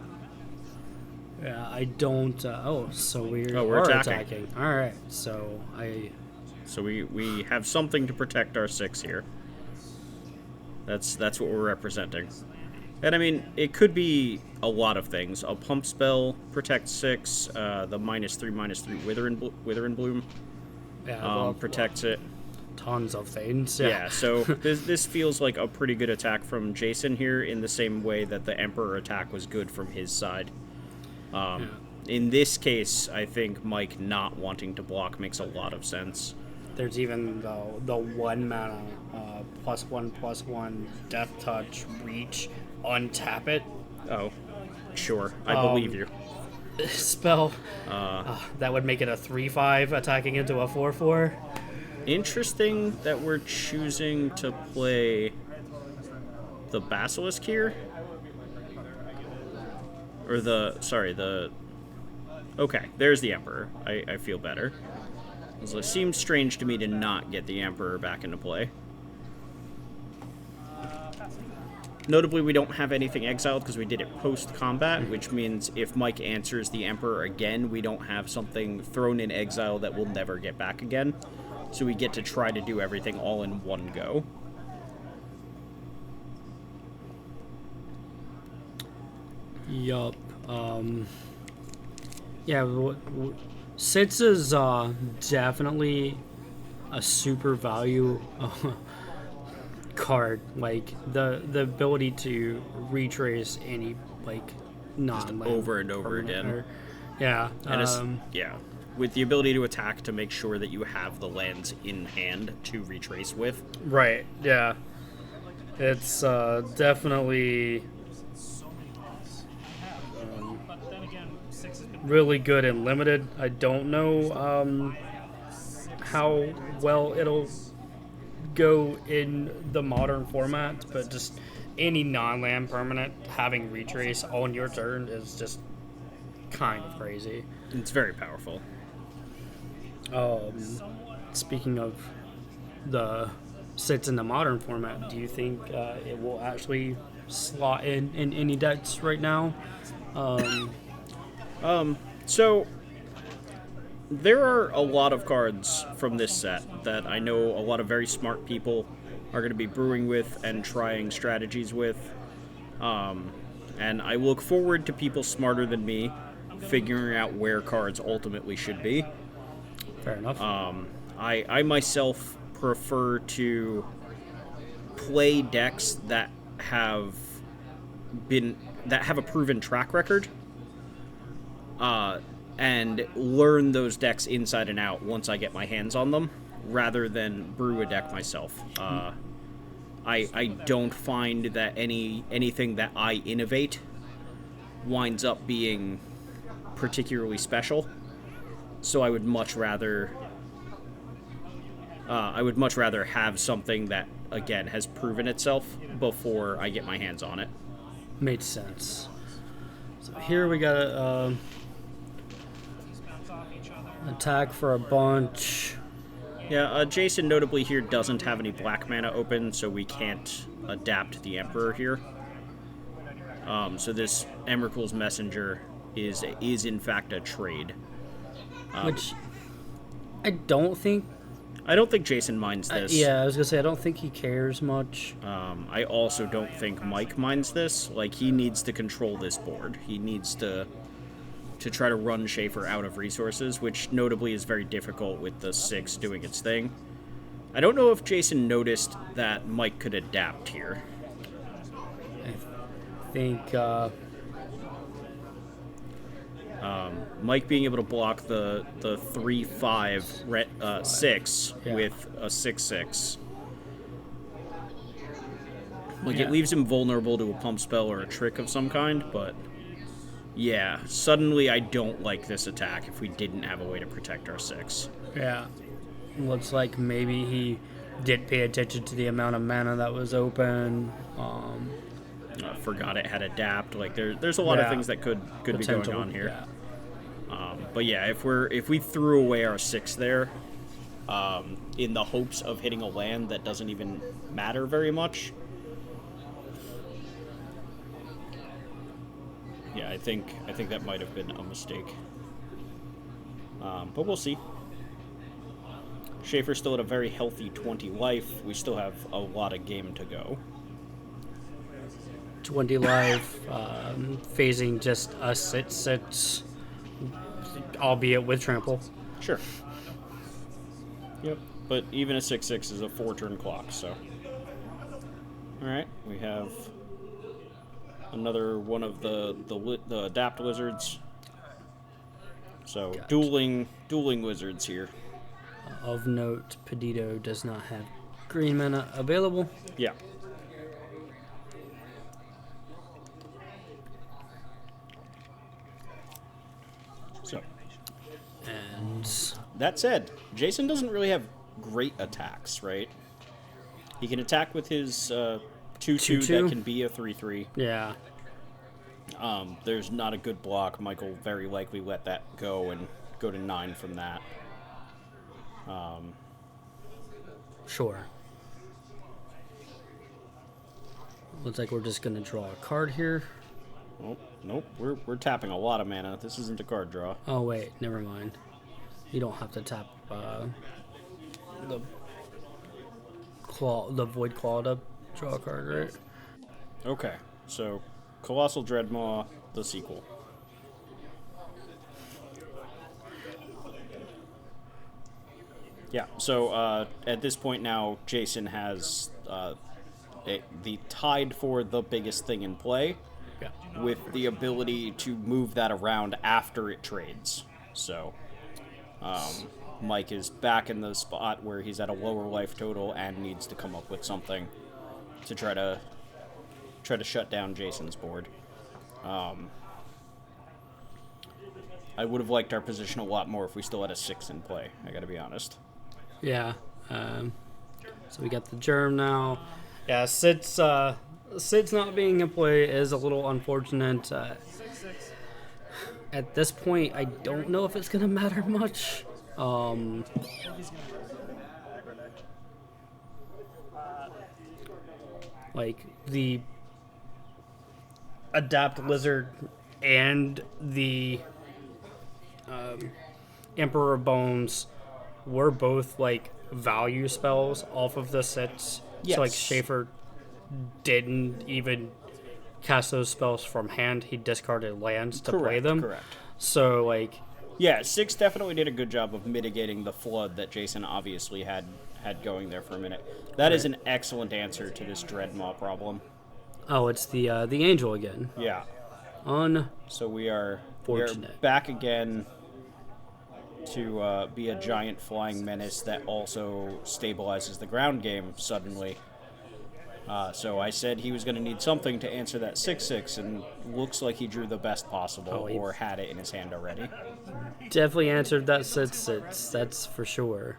Yeah, I don't... so we're attacking. All right, so we have something to protect our 6 here. That's what we're representing. And I mean, it could be a lot of things. A pump spell protects 6. The -3/-3 Wither and Bloom protects it. Tons of things. Yeah, so this feels like a pretty good attack from Jason here, in the same way that the Emperor attack was good from his side. In this case, I think Mike not wanting to block makes a lot of sense. There's even the 1 mana +1/+1 Death Touch Reach, untap it. Oh, sure. I believe you. Spell. That would make it a 3/5 attacking into a 4/4. Interesting that we're choosing to play the Basilisk here. Or okay, there's the Emperor. I feel better. It seems strange to me to not get the Emperor back into play. Notably, we don't have anything exiled because we did it post-combat, which means if Mike answers the Emperor again, we don't have something thrown in exile that we'll never get back again. So we get to try to do everything all in one go. Yup. Sitz is definitely a super value card. Like the ability to retrace any non over and over again. Yeah. And with the ability to attack to make sure that you have the lands in hand to retrace with. Right. Yeah. It's definitely really good and limited. I don't know how well it'll go in the modern format, but just any non-land permanent having retrace on your turn is just kind of crazy. It's very powerful. Speaking of the sits in the modern format, do you think it will actually slot in any decks right now? So there are a lot of cards from this set that I know a lot of very smart people are going to be brewing with and trying strategies with. And I look forward to people smarter than me figuring out where cards ultimately should be. Fair enough. I myself prefer to play decks that have a proven track record, and learn those decks inside and out once I get my hands on them, rather than brew a deck myself. I don't find that anything that I innovate winds up being particularly special. So I would much rather have something that, again, has proven itself before I get my hands on it. Makes sense. So here we got a Bounce off each other. attack for a bunch. Yeah, Jason notably here doesn't have any black mana open, so we can't adapt the Emperor here. So this Emrakul's Messenger is in fact a trade. Which I don't think. I don't think Jason minds this. Yeah, I was gonna say I don't think he cares much. I also don't think Mike minds this. Like, he needs to control this board. He needs to try to run Shaffer out of resources, which notably is very difficult with the 6 doing its thing. I don't know if Jason noticed that Mike could adapt here. I think Mike being able to block the 3/5 6 Yeah. with a 6/6. Like, Yeah. it leaves him vulnerable to a pump spell or a trick of some kind, but yeah, suddenly I don't like this attack if we didn't have a way to protect our 6. yeah, looks like maybe he did pay attention to the amount of mana that was open. Forgot it had adapt. Like, there's a lot of Yeah. things that could be going Potential, on here. yeah. But yeah, if we threw away our 6 there, in the hopes of hitting a land that doesn't even matter very much, yeah, I think that might have been a mistake. But we'll see. Shaffer still at a very healthy 20 life. We still have a lot of game to go. 20 life, phasing just a sit, albeit with trample. Sure. Yep. But even a 6/6 is a 4-turn clock, so. Alright, we have another one of the adapt lizards. So, Gotcha. dueling wizards here. Of note, Peditto does not have green mana available. Yeah. So, And that said, Jason doesn't really have great attacks, right? He can attack with his 2/2 2/2? that can be a 3/3. yeah, There's not a good block. Michael very likely let that go and go to 9 from that. sure. Looks like we're just gonna draw a card here. Oh, nope, we're tapping a lot of mana. This isn't a card draw. Oh wait, never mind. You don't have to tap the void claw to draw a card, right? Okay, so Colossal Dreadmaw, the sequel. Yeah, so at this point now, Jason has the tied for the biggest thing in play, Yeah. with the ability to move that around after it trades. So Mike is back in the spot where he's at a lower life total and needs to come up with something to try to shut down Jason's board. I would have liked our position a lot more if we still had a 6 in play, I gotta be honest. Yeah. So we got the germ now. Yeah, Sid's not being in play is a little unfortunate. At this point, I don't know if it's gonna matter much. Like the adapt lizard and the Emperor Bones were both like value spells off of the sets. Yes. So like Shaffer didn't even cast those spells from hand. He discarded lands to play them. Correct. So like, Yeah, 6 definitely did a good job of mitigating the flood that Jason obviously had going there for a minute. That is an excellent answer to this Dreadmaw problem. oh, it's the angel again. Yeah. So we are Fortunate. back again to be a giant flying menace that also stabilizes the ground game suddenly. So I said he was going to need something to answer that 6/6, and looks like he drew the best possible, or had it in his hand already. Definitely answered that 6/6. That's for sure.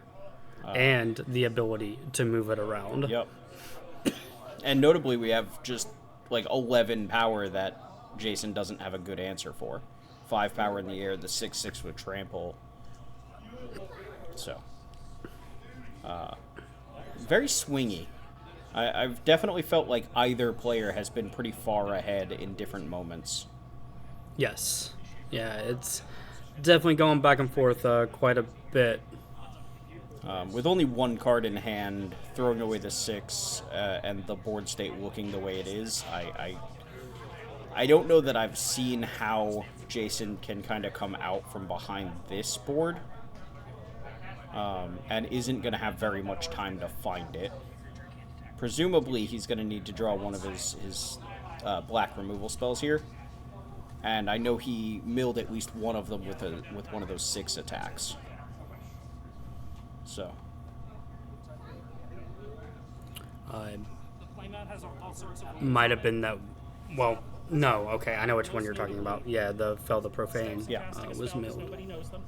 And the ability to move it around. Yep. And notably, we have just like 11 power that Jason doesn't have a good answer for. 5 power in the air, the 6/6 with trample. So, very swingy. I've definitely felt like either player has been pretty far ahead in different moments. Yes. Yeah, it's definitely going back and forth quite a bit. With only one card in hand, throwing away the 6, and the board state looking the way it is, I don't know that I've seen how Jason can kind of come out from behind this board, and isn't going to have very much time to find it. Presumably, he's going to need to draw one of his black removal spells here, and I know he milled at least one of them with one of those 6 attacks. So, Playmat has all sorts of might have been that. Well, no. Okay, I know which one you're talking about. Yeah, the Fell the Profane. Yeah. Was milled. Nobody knows them.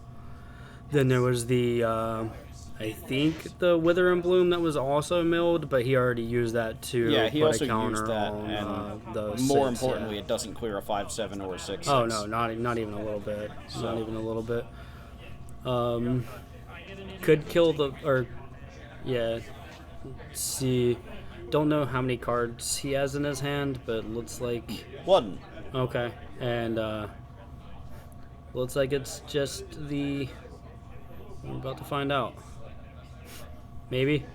Then there was the, I think the Wither and Bloom that was also milled, but he already used that to yeah, he put also a counter used that, on and the more 6, importantly, yeah. it doesn't clear a 5/7 or a 6/6. Oh no, not even a little bit. Not even a little bit. Could kill the yeah. Let's see. Don't know how many cards he has in his hand, but looks like One. okay. And looks like it's just the. We're about to find out. Maybe.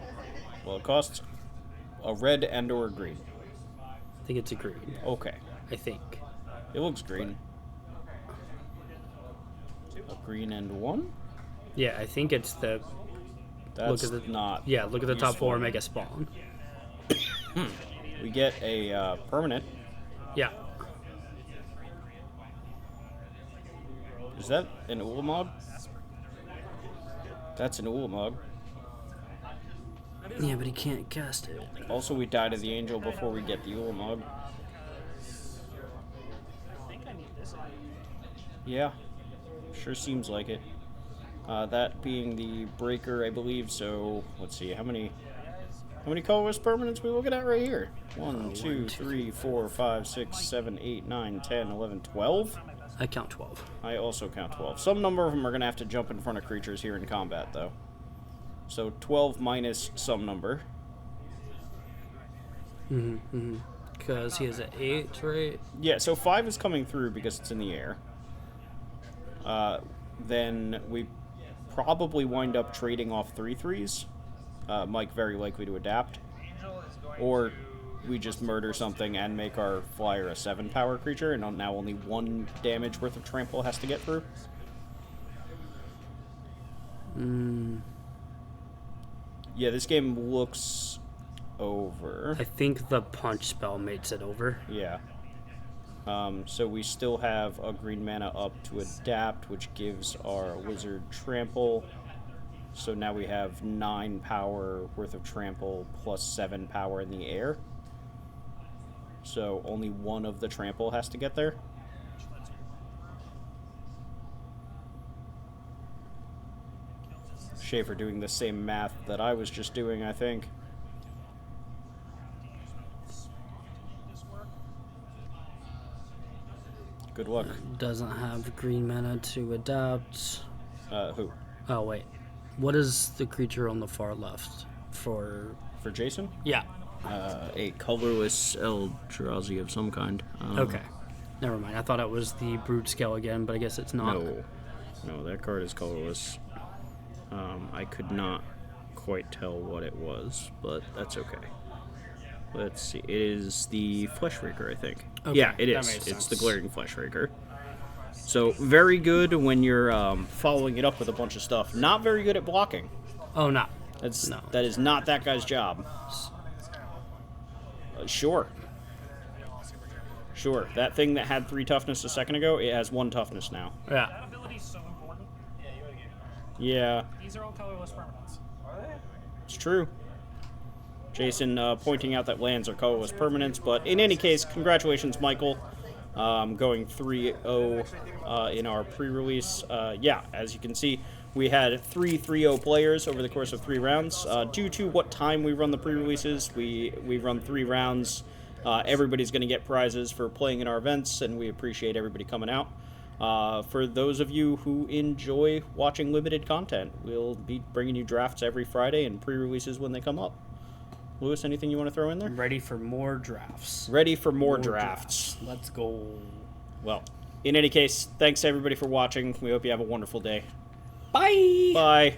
Well, it costs a red and or a green. I think it's a green. Okay. I think. It looks green. A green and 1? Yeah, I think it's the. That's Look at the- not. Yeah, look at the top useful. 4 and make a spawn. We get a permanent. Yeah. Is that an Ulamog? That's an Ulamog. Yeah, but he can't cast it. Also, we die to the angel before we get the Ulamog. I think I need this item. Yeah, sure seems like it. That being the breaker, I believe. So let's see, how many colorless permanents we looking at right here? 1, 2, 3, 4, 5, 6, 7, 8, 9, 10, 11, 12. I count 12. I also count 12. Some number of them are going to have to jump in front of creatures here in combat, though. So 12 minus some number. Because he has an 8, right? Yeah, so 5 is coming through because it's in the air. Then we probably wind up trading off 3/3s. Mike very likely to adapt. Or we just murder something and make our flyer a 7 power creature, and now only 1 damage worth of trample has to get through. Yeah, this game looks over. I think the punch spell makes it over. Yeah. So we still have a green mana up to adapt, which gives our wizard trample. So now we have 9 power worth of trample plus 7 power in the air. So only 1 of the trample has to get there. Shaffer doing the same math that I was just doing, I think. Good luck. Doesn't have green mana to adapt. Who? Oh, wait. What is the creature on the far left for... For Jason? Yeah. A colorless Eldrazi of some kind. Okay. Never mind. I thought it was the Brute Scale again, but I guess it's not. No. No, that card is colorless. I could not quite tell what it was, but that's okay. Let's see. It is the Flesh Raker, I think. Okay, Yeah, it that is. makes It's the sense. Glaring Flesh Raker. So, very good when you're following it up with a bunch of stuff. Not very good at blocking. Oh, no. That is not that guy's job. Sure. Sure. That thing that had 3 toughness a second ago, it has 1 toughness now. Yeah. That ability is so important. Yeah, These are all colorless permanents. it's true. Jason pointing out that lands are colorless permanents, but in any case, congratulations, Michael. Going 3-0 in our pre-release. Yeah, as you can see, we had 3 3-0 players over the course of 3 rounds. Due to what time we run the pre-releases, we run 3 rounds. Everybody's going to get prizes for playing in our events, and we appreciate everybody coming out. For those of you who enjoy watching limited content, we'll be bringing you drafts every Friday and pre-releases when they come up. Lewis, anything you want to throw in there? I'm ready for more drafts. Ready for more drafts. Let's go. Well, in any case, thanks to everybody for watching. We hope you have a wonderful day. Bye. Bye.